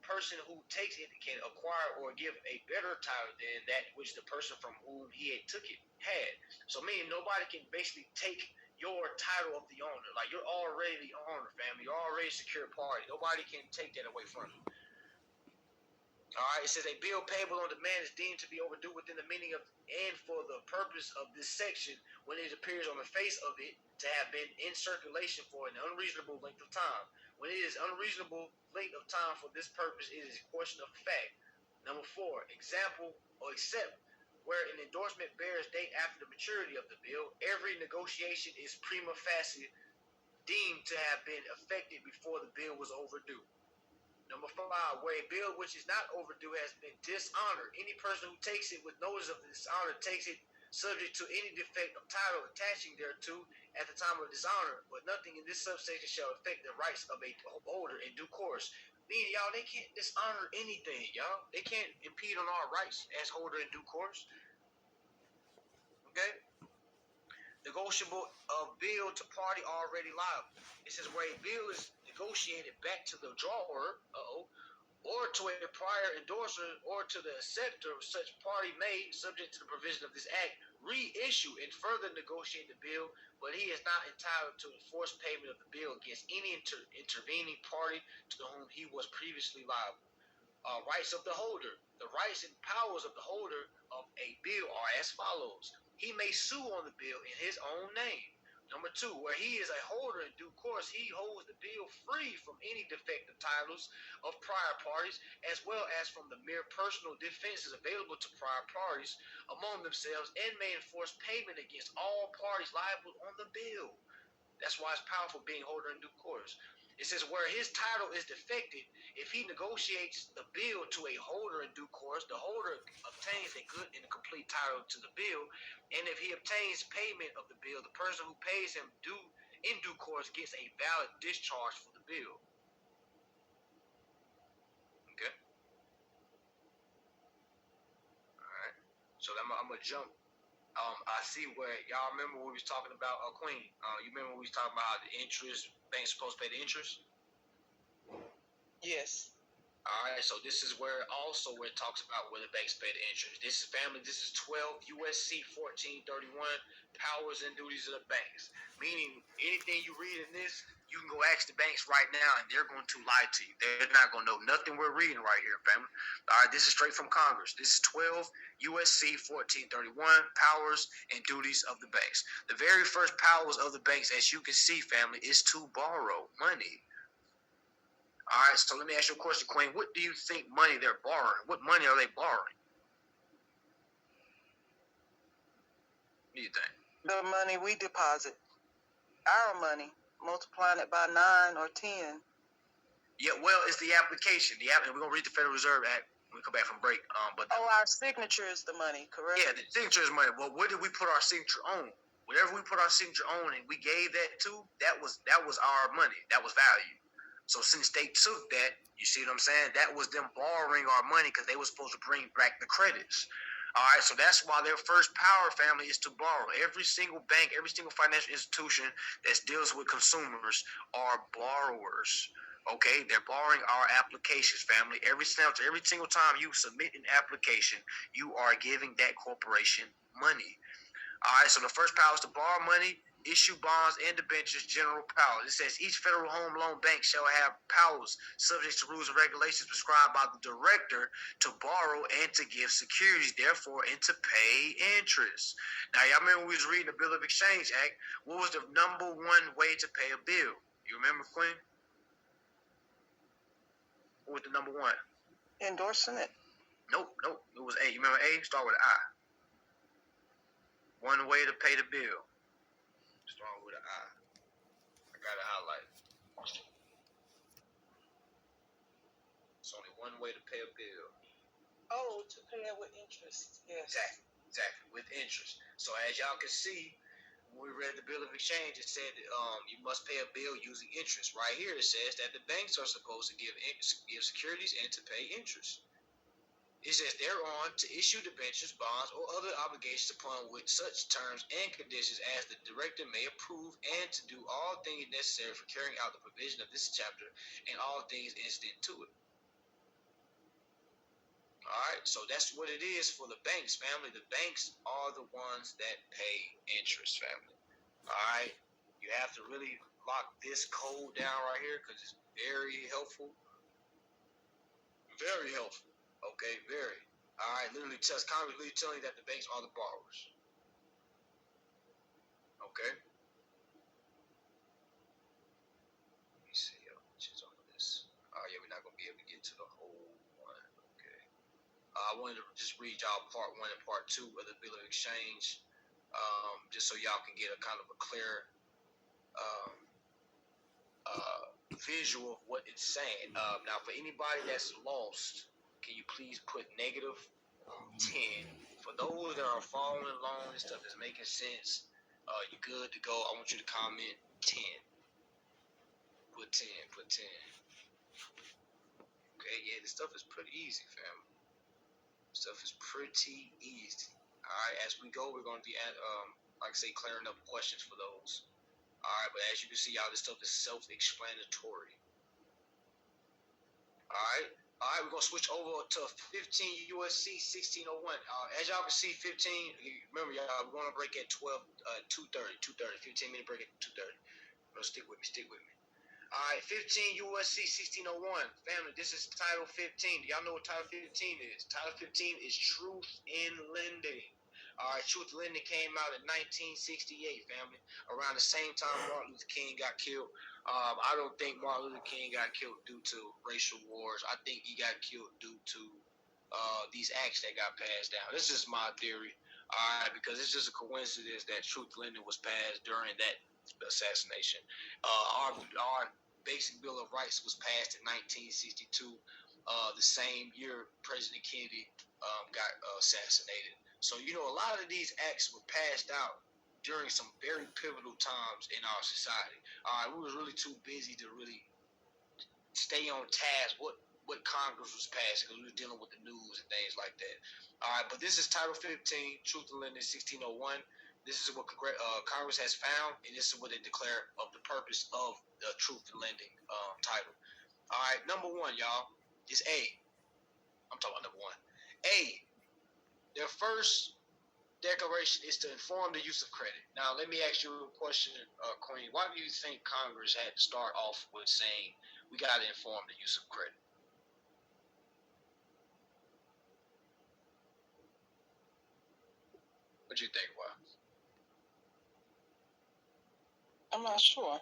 person who takes it can acquire or give a better title than that which the person from whom he had took it had. So meaning nobody can basically take your title of the owner. Like you're already the owner, family. You're already a secure party. Nobody can take that away from you. All right, it says a bill payable on demand is deemed to be overdue within the meaning of and for the purpose of this section when it appears on the face of it to have been in circulation for an unreasonable length of time. When it is unreasonable length of time for this purpose, it is a question of fact. Number four, example or except where an endorsement bears date after the maturity of the bill, every negotiation is prima facie deemed to have been effected before the bill was overdue. Number five, where a bill which is not overdue has been dishonored. Any person who takes it with notice of dishonor takes it subject to any defect of title attaching thereto at the time of dishonor, but nothing in this subsection shall affect the rights of a holder in due course. Meaning, y'all, they can't dishonor anything, y'all. They can't impede on our rights as holder in due course. Okay? Negotiable of bill to party already liable. It says where a bill is negotiated back to the drawer, or to a prior endorser or to the acceptor of such party may, subject to the provision of this act, reissue and further negotiate the bill, but he is not entitled to enforce payment of the bill against any intervening party to whom he was previously liable. Rights of the holder. The rights and powers of the holder of a bill are as follows. He may sue on the bill in his own name. Number two, where he is a holder in due course, he holds the bill free from any defective titles of prior parties, as well as from the mere personal defenses available to prior parties among themselves, and may enforce payment against all parties liable on the bill. That's why it's powerful being holder in due course. It says where his title is defective, if he negotiates the bill to a holder in due course, the holder obtains a good and complete title to the bill, and if he obtains payment of the bill, the person who pays him in due course gets a valid discharge for the bill. Okay. All right. So I'm gonna jump. I see where y'all remember when we was talking about Queen. You remember when we was talking about how the interest banks supposed to pay the interest? Yes. All right, so this is where it talks about where the banks pay the interest. This is 12 USC 1431, powers and duties of the banks. Meaning anything you read in this, You can go ask the banks right now, and they're going to lie to you. They're not going to know nothing we're reading right here, family. All right, this is straight from Congress. This is 12 USC 1431, powers and duties of the banks. The very first powers of the banks, as you can see, family, is to borrow money. All right, so let me ask you a question, Queen. What do you think money they're borrowing? What money are they borrowing? What do you think? The money we deposit, our money, multiplying it by 9 or 10. Yeah, well, it's the application. And we're gonna read the Federal Reserve Act when we come back from break. Our signature is the money, correct? Yeah, the signature is money. Well, what did we put our signature on? Whatever we put our signature on and we gave that to, that was our money. That was value. So since they took that, you see what I'm saying? That was them borrowing our money because they were supposed to bring back the credits. All right, so that's why their first power, family, is to borrow. Every single bank, every single financial institution that deals with consumers are borrowers. Okay, they're borrowing our applications, family. Every single time you submit an application, you are giving that corporation money. All right, so the first power is to borrow money, issue bonds and debentures, general power. It says each federal home loan bank shall have powers subject to rules and regulations prescribed by the director to borrow and to give securities, therefore, and to pay interest. Now, y'all remember when we was reading the Bill of Exchange Act, what was the number one way to pay a bill? You remember, Quinn? What was the number one? Endorsing it. Nope. It was A. You remember A? Start with I. One way to pay the bill. Start with an I. I got it highlighted. It's only one way to pay a bill. Oh, to pay it with interest. Yes. Exactly. With interest. So as y'all can see, when we read the Bill of Exchange, it said you must pay a bill using interest. Right here it says that the banks are supposed to give securities and to pay interest. It says thereon to issue debentures, bonds, or other obligations upon which such terms and conditions as the director may approve, and to do all things necessary for carrying out the provision of this chapter and all things incident to it. All right, so that's what it is for the banks, family. The banks are the ones that pay interest, family. All right, you have to really lock this code down right here because it's very helpful. Very helpful. Okay, very. All right, Congress literally telling you that the banks are the borrowers. Okay. Let me see how much is on this. Oh yeah, we're not gonna be able to get to the whole one. Okay. I wanted to just read y'all part 1 and part 2 of the Bill of Exchange, just so y'all can get a kind of a clear visual of what it's saying. Now, for anybody that's lost, can you please put -10? For those that are following along and stuff that's making sense, you good to go. I want you to comment 10. Put 10. Okay, yeah, this stuff is pretty easy, fam. Stuff is pretty easy. All right, as we go, we're going to be at, like I say, clearing up questions for those. All right, but as you can see, y'all, this stuff is self-explanatory. All right, we're going to switch over to 15 USC 1601. As y'all can see, 15, remember, y'all, we're going to break at 2:30, 15-minute break at 2:30. Stick with me. All right, 15 USC 1601. Family, this is Title 15. Y'all know what Title 15 is? Title 15 is Truth in Lending. All right, Truth in Lending came out in 1968, family, around the same time Martin Luther King got killed. I don't think Martin Luther King got killed due to racial wars. I think he got killed due to these acts that got passed down. This is my theory, all right, because it's just a coincidence that Truth in Lending was passed during that assassination. Our Basic Bill of Rights was passed in 1962, the same year President Kennedy got assassinated. So, you know, a lot of these acts were passed out during some very pivotal times in our society. We were really too busy to really stay on task what Congress was passing because we were dealing with the news and things like that. All right, but this is Title 15, Truth in Lending 1601. This is what Congress has found, and this is what they declare of the purpose of the Truth in Lending title. All right, number 1, y'all, is A. I'm talking about number 1. A, their first declaration is to inform the use of credit. Now, let me ask you a question, Queen. Why do you think Congress had to start off with saying we got to inform the use of credit? What do you think, why? I'm not sure.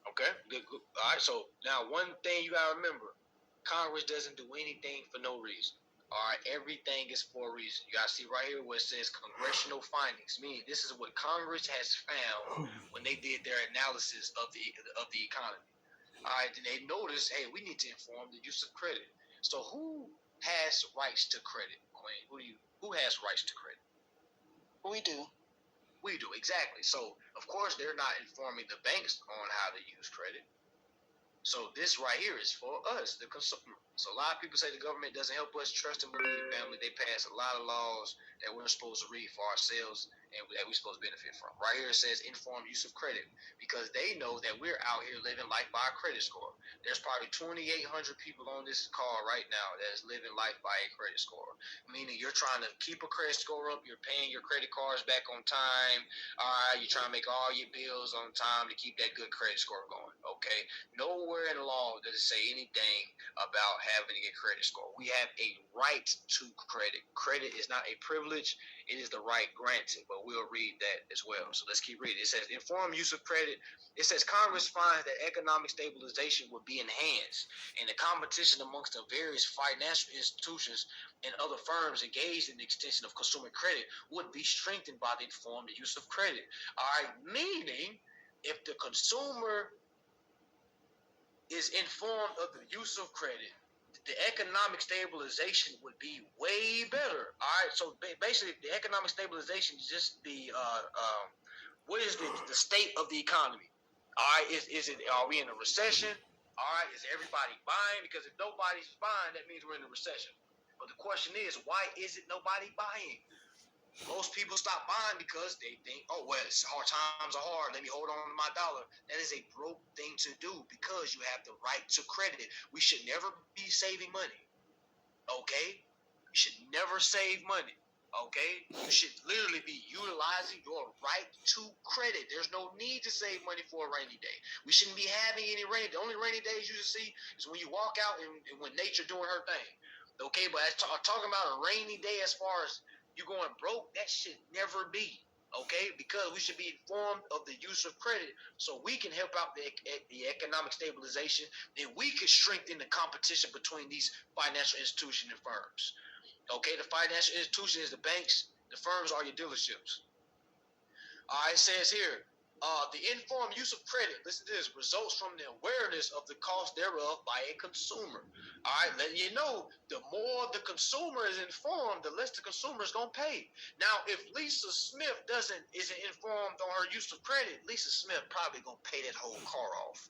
Okay, good. All right, so now one thing you gotta remember: Congress doesn't do anything for no reason. All right, everything is for a reason. You gotta see right here where it says congressional findings, meaning this is what Congress has found when they did their analysis of the economy. All right, then they noticed, hey, we need to inform the use of credit. So who has rights to credit, Queen? Who has rights to credit? We do. We do, exactly. So, of course, they're not informing the banks on how to use credit. So this right here is for us, the consumer. So a lot of people say the government doesn't help us. Trust and believe, family. They pass a lot of laws that we're supposed to read for ourselves and that we're supposed to benefit from. Right here it says informed use of credit because they know that we're out here living life by a credit score. There's probably 2,800 people on this call right now that is living life by a credit score, meaning you're trying to keep a credit score up. You're paying your credit cards back on time. All right, you're trying to make all your bills on time to keep that good credit score going. Okay. Nowhere in the law does it say anything about having a credit score. We have a right to credit. Credit is not a privilege. It is the right granted, but we'll read that as well. So let's keep reading. It says, informed use of credit. It says, Congress finds that economic stabilization would be enhanced and the competition amongst the various financial institutions and other firms engaged in the extension of consumer credit would be strengthened by the informed use of credit. All right, meaning if the consumer is informed of the use of credit, the economic stabilization would be way better. All right, so basically, the economic stabilization is just what is the state of the economy? All right, is it? Are we in a recession? All right, is everybody buying? Because if nobody's buying, that means we're in a recession. But the question is, why is it nobody buying? Most people stop buying because they think, oh, well, it's hard times are hard. Let me hold on to my dollar. That is a broke thing to do because you have the right to credit. We should never be saving money. Okay? You should never save money. Okay? You should literally be utilizing your right to credit. There's no need to save money for a rainy day. We shouldn't be having any rain. The only rainy days you should see is when you walk out and when nature doing her thing. Okay, but talking about a rainy day as far as you going broke, that should never be. Okay, because we should be informed of the use of credit so we can help out the economic stabilization and we could strengthen the competition between these financial institutions and firms. Okay, the financial institution is the banks, the firms are your dealerships. It says here, the informed use of credit, listen to this, results from the awareness of the cost thereof by a consumer. All right, letting you know, the more the consumer is informed, the less the consumer is going to pay. Now, if Lisa Smith isn't informed on her use of credit, Lisa Smith probably going to pay that whole car off.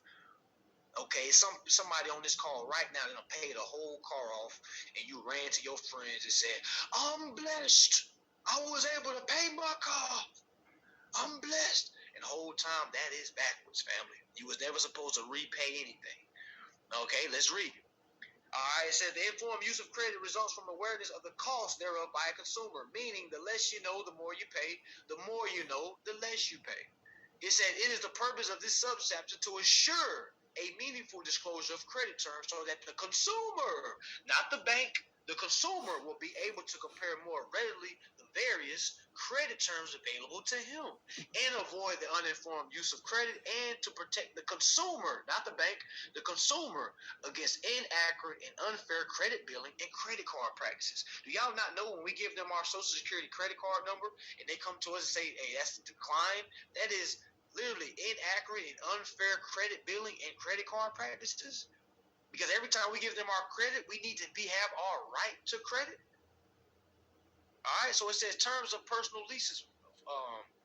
Okay, somebody on this call right now gonna pay the whole car off, and you ran to your friends and said, "I'm blessed. I was able to pay my car. I'm blessed." And the whole time that is backwards, family. You was never supposed to repay anything. Okay, let's read it. It said the informed use of credit results from awareness of the cost thereof by a consumer, meaning the less you know, the more you pay. The more you know, the less you pay. It said it is the purpose of this subchapter to assure a meaningful disclosure of credit terms so that the consumer, not the bank, the consumer will be able to compare more readily the various credit terms available to him and avoid the uninformed use of credit and to protect the consumer, not the bank, the consumer against inaccurate and unfair credit billing and credit card practices. Do y'all not know when we give them our Social Security credit card number and they come to us and say, hey, that's a decline? That is literally inaccurate and unfair credit billing and credit card practices. Because every time we give them our credit, we need to have our right to credit. All right, so it says terms of personal leases,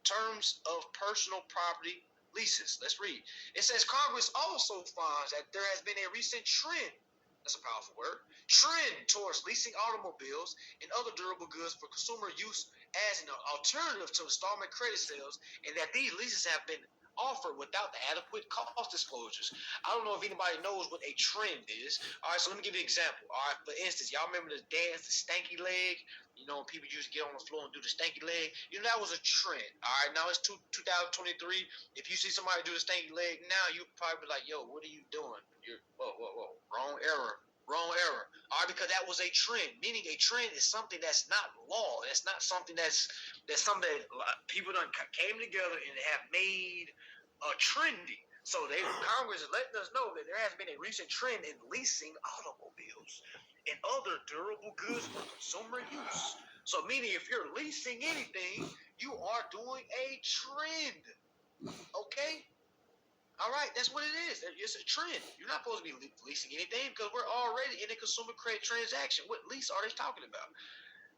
terms of personal property leases. Let's read. It says Congress also finds that there has been a recent trend, that's a powerful word, trend towards leasing automobiles and other durable goods for consumer use as an alternative to installment credit sales, and that these leases have been offered without the adequate cost disclosures. I don't know if anybody knows what a trend is. All right, so let me give you an example. All right, for instance, y'all remember the dance, the stanky leg? You know, when people used to get on the floor and do the stanky leg? You know, that was a trend. All right, now it's 2023. If you see somebody do the stanky leg now, you probably be like, yo, what are you doing? You're, whoa. Wrong error. All right, because that was a trend. Meaning a trend is something that's not law. That's not something that's something that people done came together and have made trendy. So Congress is letting us know that there has been a recent trend in leasing automobiles and other durable goods for consumer use. So meaning if you're leasing anything, you are doing a trend. Okay? All right, that's what it is. It's a trend. You're not supposed to be leasing anything because we're already in a consumer credit transaction. What lease are they talking about?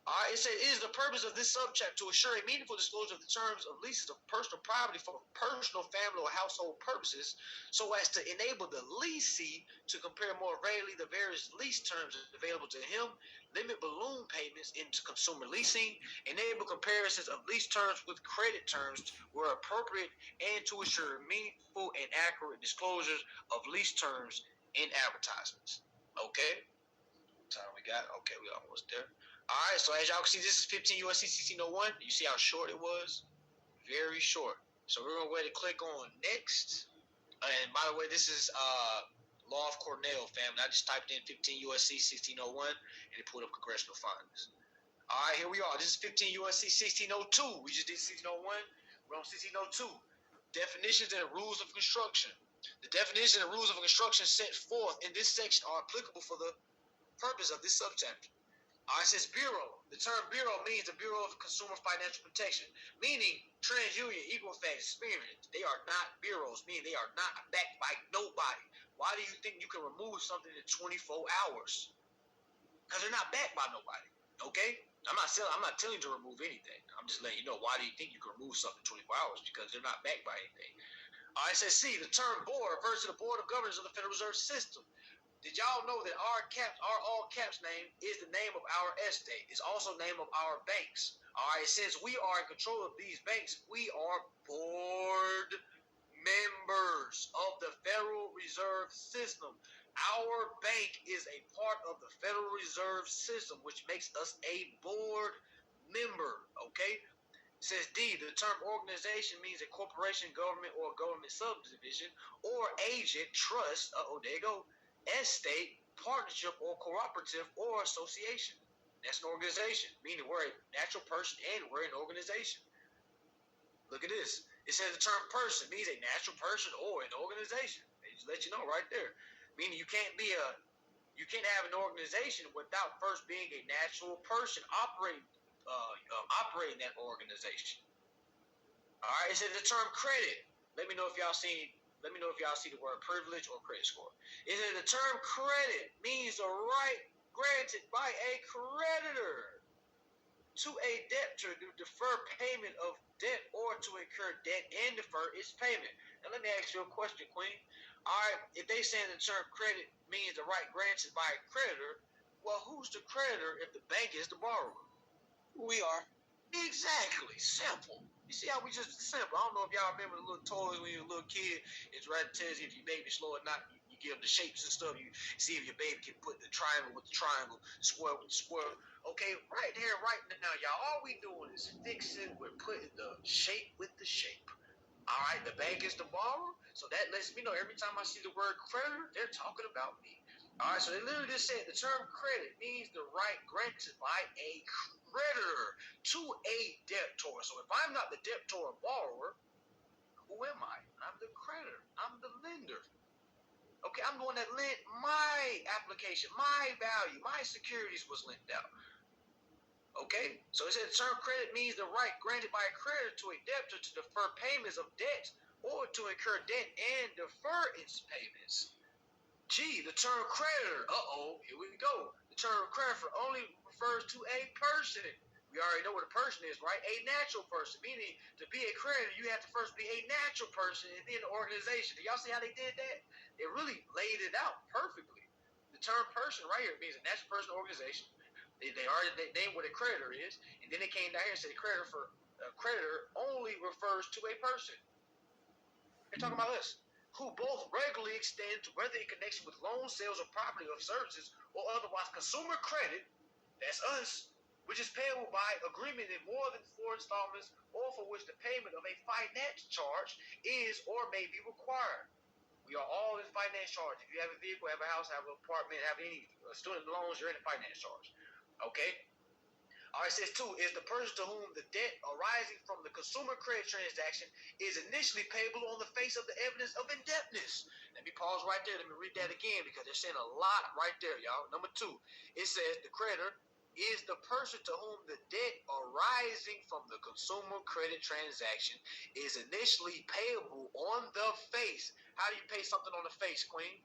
All right, it says it is the purpose of this subject to assure a meaningful disclosure of the terms of leases of personal property for personal, family, or household purposes, so as to enable the leasee to compare more readily the various lease terms available to him, limit balloon payments into consumer leasing, enable comparisons of lease terms with credit terms where appropriate, and to assure meaningful and accurate disclosures of lease terms in advertisements. Okay? Time we got? Okay, we almost there. All right, so as y'all can see, this is 15 USC 1601. You see how short it was? Very short. So we're going to go ahead and click on next. And by the way, this is Law of Cornell, family. I just typed in 15 USC 1601 and it pulled up congressional findings. All right, here we are. This is 15 USC 1602. We just did 1601. We're on 1602. Definitions and rules of construction. The definitions and rules of construction set forth in this section are applicable for the purpose of this subchapter. It says bureau. The term bureau means the Bureau of Consumer Financial Protection, meaning TransUnion, Equifax, Experian. They are not bureaus, meaning they are not backed by nobody. Why do you think you can remove something in 24 hours? Because they're not backed by nobody. Okay? I'm not telling you to remove anything. I'm just letting you know why do you think you can remove something in 24 hours? Because they're not backed by anything. It says C. The term board refers to the Board of Governors of the Federal Reserve System. Did y'all know that our all caps name is the name of our estate? It's also the name of our banks. All right, since we are in control of these banks, we are board members of the Federal Reserve System. Our bank is a part of the Federal Reserve System, which makes us a board member. Okay. It says D, the term organization means a corporation, government, or government subdivision, or agent, trust. There you go. Estate, partnership, or cooperative, or association. That's an organization, meaning we're a natural person and we're an organization. Look at this. It says the term person means a natural person or an organization. They just let you know right there. Meaning you can't have an organization without first being a natural person operating that organization. All right. It says the term credit. Let me know if y'all see the word privilege or credit score. It says the term credit means a right granted by a creditor to a debtor to defer payment of debt or to incur debt and defer its payment. Now let me ask you a question, Queen. All right, if they saying the term credit means the right granted by a creditor, well, who's the creditor if the bank is the borrower? We are. Exactly. Simple. You see how we just simple. I don't know if y'all remember the little toys when you were a little kid. It's right to tell you if your baby slow or not. You give them the shapes and stuff. You see if your baby can put the triangle with the triangle, square with the square. Okay, right here, right now, y'all. All we doing is fixing. We're putting the shape with the shape. All right, the bank is the borrower, so that lets me know every time I see the word creditor, they're talking about me. All right, so they literally just said the term credit means the right granted by a creditor to a debtor. So if I'm not the debtor or borrower, who am I? I'm the creditor. I'm the lender. Okay, I'm the one that lent my application, my value, my securities was lent out. Okay, so it said the term credit means the right granted by a creditor to a debtor to defer payments of debt or to incur debt and defer its payments. G, the term creditor. Here we go. The term creditor only refers to a person. We already know what a person is, right? A natural person, meaning to be a creditor, you have to first be a natural person and then an organization. Do y'all see how they did that? They really laid it out perfectly. The term person right here means a natural person or organization. They already named what a creditor is, and then they came down here and said creditor only refers to a person. They're talking about us, who both regularly extend, whether in connection with loan, sales, or property or services, or otherwise consumer credit, that's us, which is payable by agreement in more than 4 installments, or for which the payment of a finance charge is or may be required. We are all in finance charge. If you have a vehicle, have a house, have an apartment, have any student loans, you're in a finance charge. Okay? All right, it says 2 is the person to whom the debt arising from the consumer credit transaction is initially payable on the face of the evidence of indebtedness. Let me pause right there. Let me read that again because they're saying a lot right there, y'all. Number 2, it says the creditor is the person to whom the debt arising from the consumer credit transaction is initially payable on the face. How do you pay something on the face, Queen?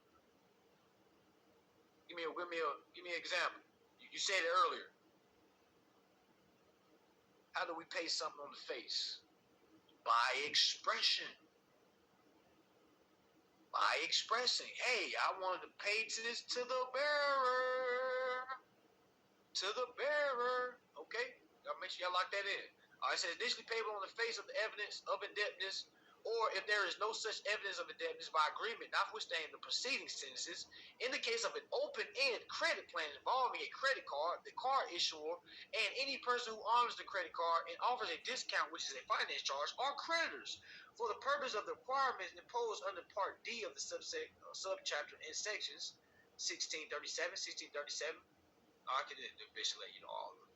Give me an example. You said it earlier. How do we pay something on the face? By expression. By expressing, hey, I wanted to pay this to the bearer. To the bearer. Okay? Y'all make sure y'all lock that in. All right, it says initially payable on the face of the evidence of indebtedness, or if there is no such evidence of indebtedness by agreement, notwithstanding the preceding sentences, in the case of an open-end credit plan involving a credit card, the card issuer, and any person who honors the credit card and offers a discount, which is a finance charge, are creditors. For the purpose of the requirements imposed under Part D of the subchapter in sections 1637, I can basically let you know all of the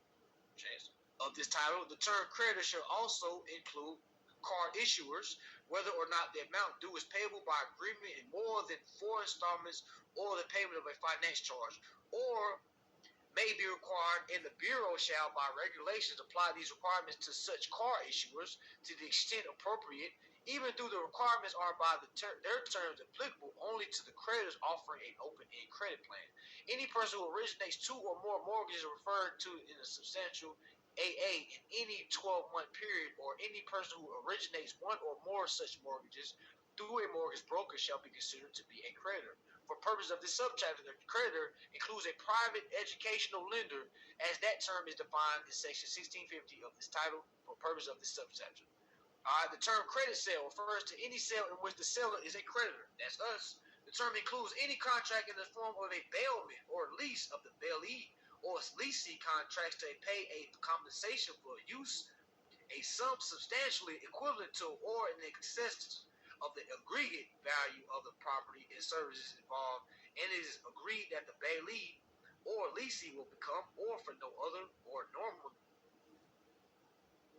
chance of this title. The term creditor shall also include card issuers, whether or not the amount due is payable by agreement in more than 4 installments or the payment of a finance charge, or may be required, and the Bureau shall, by regulations, apply these requirements to such card issuers to the extent appropriate, even though the requirements are by their terms applicable only to the creditors offering an open-end credit plan. Any person who originates 2 or more mortgages referred to in a substantial AA in any 12-month period, or any person who originates 1 or more such mortgages through a mortgage broker shall be considered to be a creditor. For purposes of this subchapter, the creditor includes a private educational lender, as that term is defined in section 1650 of this title for purpose of this subchapter. All right, the term credit sale refers to any sale in which the seller is a creditor. That's us. The term includes any contract in the form of a bailment or lease of the bailee, or leasing contracts to pay a compensation for use, a sum substantially equivalent to or in excess of the aggregate value of the property and services involved, and it is agreed that the bailee or leasing will become, or for no other or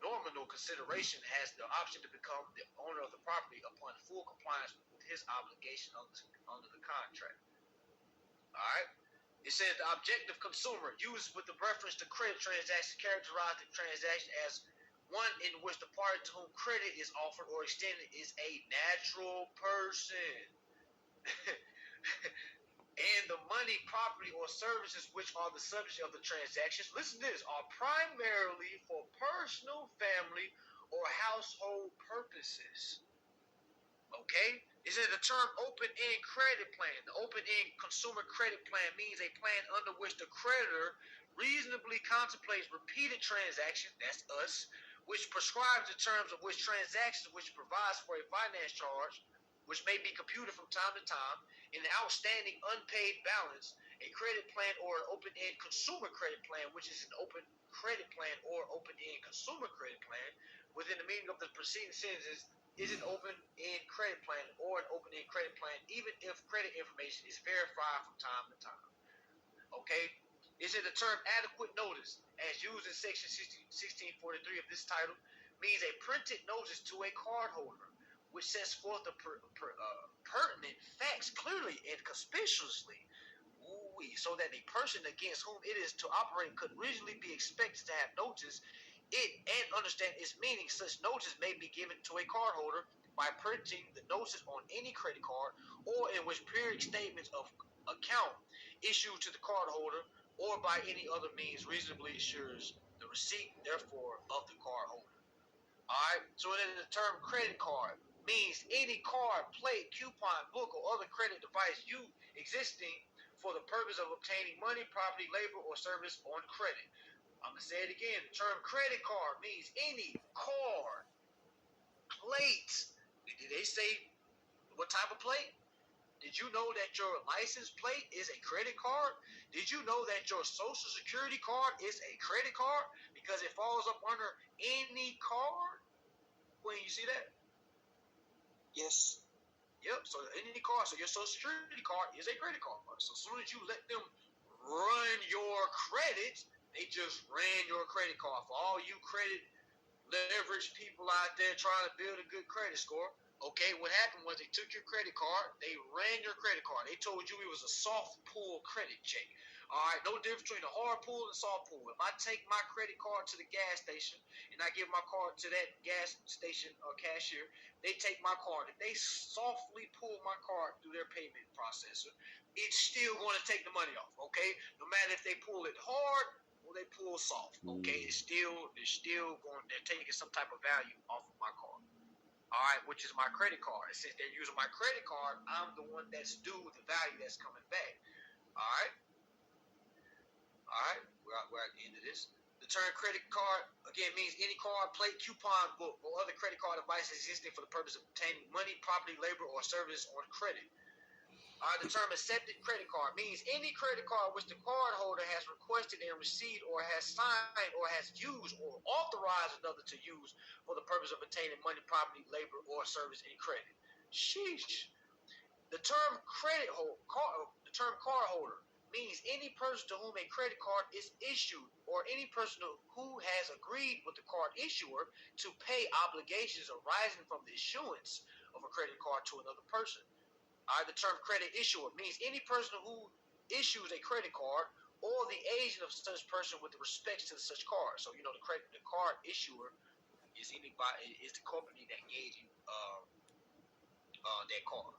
nominal consideration, has the option to become the owner of the property upon full compliance with his obligation under the contract. All right. It says the objective consumer, used with the reference to credit transaction, characterized the transaction as one in which the party to whom credit is offered or extended is a natural person. And the money, property, or services which are the subject of the transactions, listen to this, are primarily for personal, family, or household purposes. Okay? It says the term open-end credit plan. The open-end consumer credit plan means a plan under which the creditor reasonably contemplates repeated transactions, that's us, which prescribes the terms of which transactions, which provides for a finance charge, which may be computed from time to time, in an outstanding unpaid balance, a credit plan or an open-end consumer credit plan, which is an open credit plan or open-end consumer credit plan, within the meaning of the preceding sentences, is an open-end credit plan or an open-end credit plan, even if credit information is verified from time to time. Okay? Is it the term adequate notice, as used in section 1643 of this title, means a printed notice to a cardholder, which sets forth the pertinent facts clearly and conspicuously, so that the person against whom it is to operate could reasonably be expected to have notice it and understand its meaning. Such notice may be given to a cardholder by printing the notice on any credit card, or in which periodic statements of account issued to the cardholder, or by any other means reasonably assures the receipt, therefore, of the cardholder. All right. So then the term credit card means any card, plate, coupon, book, or other credit device existing for the purpose of obtaining money, property, labor, or service on credit. I'm going to say it again. The term credit card means any card, plate. They say What type of plate? Did you know that your license plate is a credit card? Did you know that your social security card is a credit card? Because it falls up under any card. When you see that? Yes. Yep, so any card, so your social security card is a credit card. So as soon as you let them run your credit, they just ran your credit card. For all you credit leverage people out there trying to build a good credit score. Okay, what happened was they took your credit card, they ran your credit card. They told you it was a soft pull credit check. All right, no difference between a hard pull and soft pull. If I take my credit card to the gas station and I give my card to that gas station cashier, they take my card. If they softly pull my card through their payment processor, it's still going to take the money off. Okay, no matter if they pull it hard or they pull soft. Okay, they're taking some type of value off of my card. All right, which is my credit card. And since they're using my credit card, I'm the one that's due the value that's coming back. All right, we're at the end of this. The term credit card again means any card, plate, coupon, book, or other credit card device existing for the purpose of obtaining money, property, labor, or service on credit. The term accepted credit card means any credit card which the cardholder has requested and received or has signed or has used or authorized another to use for the purpose of obtaining money, property, labor, or service in credit. Sheesh. The term cardholder means any person to whom a credit card is issued or any person who has agreed with the card issuer to pay obligations arising from the issuance of a credit card to another person. The term credit issuer means any person who issues a credit card or the agent of such person with respect to such card. So the card issuer is the company that gave you that card.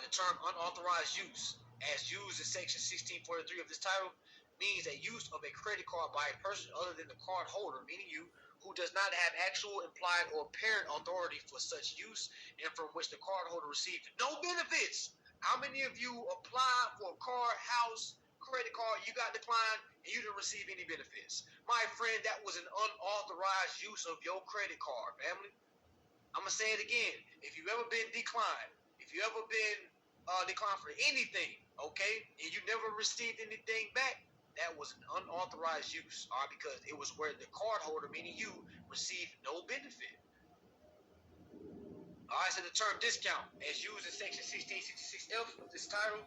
The term unauthorized use, as used in section 1643 of this title, means a use of a credit card by a person other than the card holder, meaning you, who does not have actual, implied, or apparent authority for such use and from which the cardholder received no benefits. How many of you applied for a car, house, credit card, you got declined, and you didn't receive any benefits? My friend, that was an unauthorized use of your credit card, family. I'm going to say it again. If you've ever been declined, if you ever been declined for anything, okay, and you never received anything back, that was an unauthorized use, because it was where the cardholder, meaning you, received no benefit. So the term discount, as used in section 1666F of this title,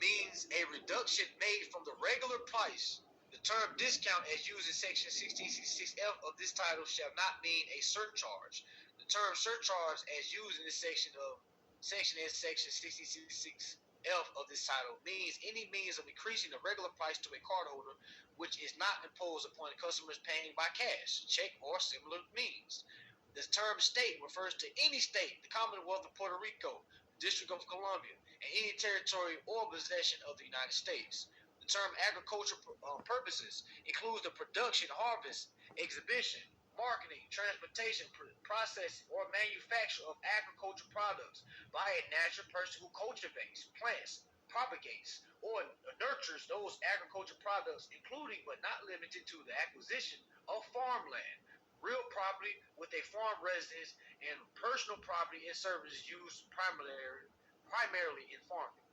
means a reduction made from the regular price. The term discount, as used in section 1666F of this title, shall not mean a surcharge. The term surcharge, as used in this section 1666F of this title, means any means of increasing the regular price to a cardholder which is not imposed upon customers paying by cash, check, or similar means. The term state refers to any state, the Commonwealth of Puerto Rico, District of Columbia, and any territory or possession of the United States. The term agricultural purposes includes the production, harvest, exhibition, marketing, transportation, processing, or manufacture of agricultural products by a natural person who cultivates, plants, propagates, or nurtures those agricultural products, including but not limited to the acquisition of farmland, real property with a farm residence, and personal property and services used primarily in farming.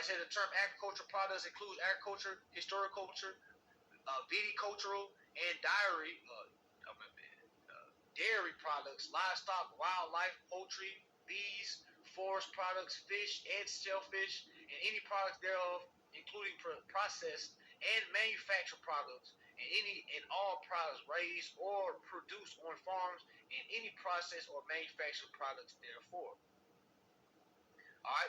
So the term agricultural products includes agriculture, historiculture, viticultural, and dairy products, livestock, wildlife, poultry, bees, forest products, fish and shellfish, and any products thereof, including processed and manufactured products, and any and all products raised or produced on farms, and any processed or manufactured products therefore.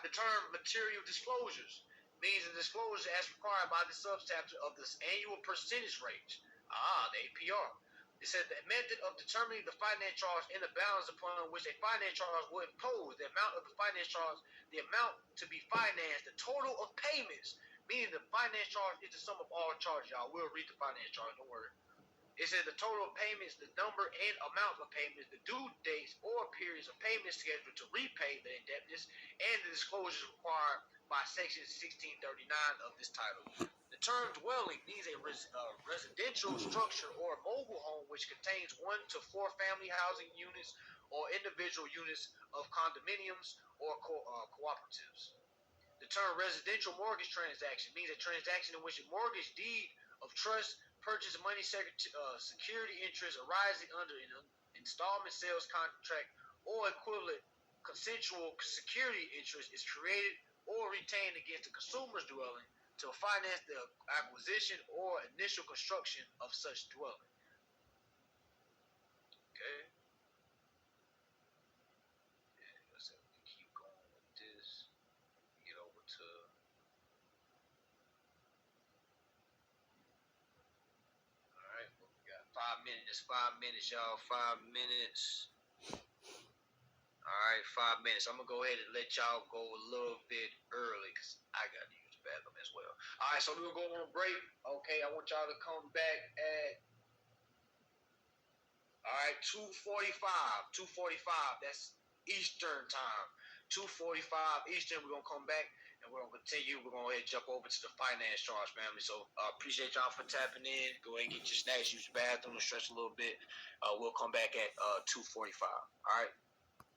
The term material disclosures means a disclosure as required by the subchapter of this annual percentage rate, the APR. It said the method of determining the finance charge and the balance upon which a finance charge will impose, the amount of the finance charge, the amount to be financed, the total of payments, meaning the finance charge is the sum of all charges, y'all. We'll read the finance charge, don't worry. It says the total of payments, the number and amount of payments, the due dates or periods of payment scheduled to repay the indebtedness, and the disclosures required by Section 1639 of this title. The term dwelling means a residential structure or mobile home which contains 1 to 4 family housing units or individual units of condominiums or cooperatives. The term residential mortgage transaction means a transaction in which a mortgage deed of trust, purchase money security interest arising under an installment sales contract or equivalent consensual security interest is created or retained against the consumer's dwelling to finance the acquisition or initial construction of such dwelling. Okay. Let's keep going with this. Get over to. All right, well, we got 5 minutes. 5 minutes, y'all. 5 minutes. All right, 5 minutes. I'm gonna go ahead and let y'all go a little bit early because I gotta use the bathroom as well. All right, so we're gonna go on break. Okay, I want y'all to come back at 2:45. 2:45. That's Eastern time. 2:45 Eastern. We're gonna come back and we're gonna continue. We're gonna jump over to the finance charge, family. So appreciate y'all for tapping in. Go ahead and get your snacks, use the bathroom, and stretch a little bit. We'll come back at 2:45. All right.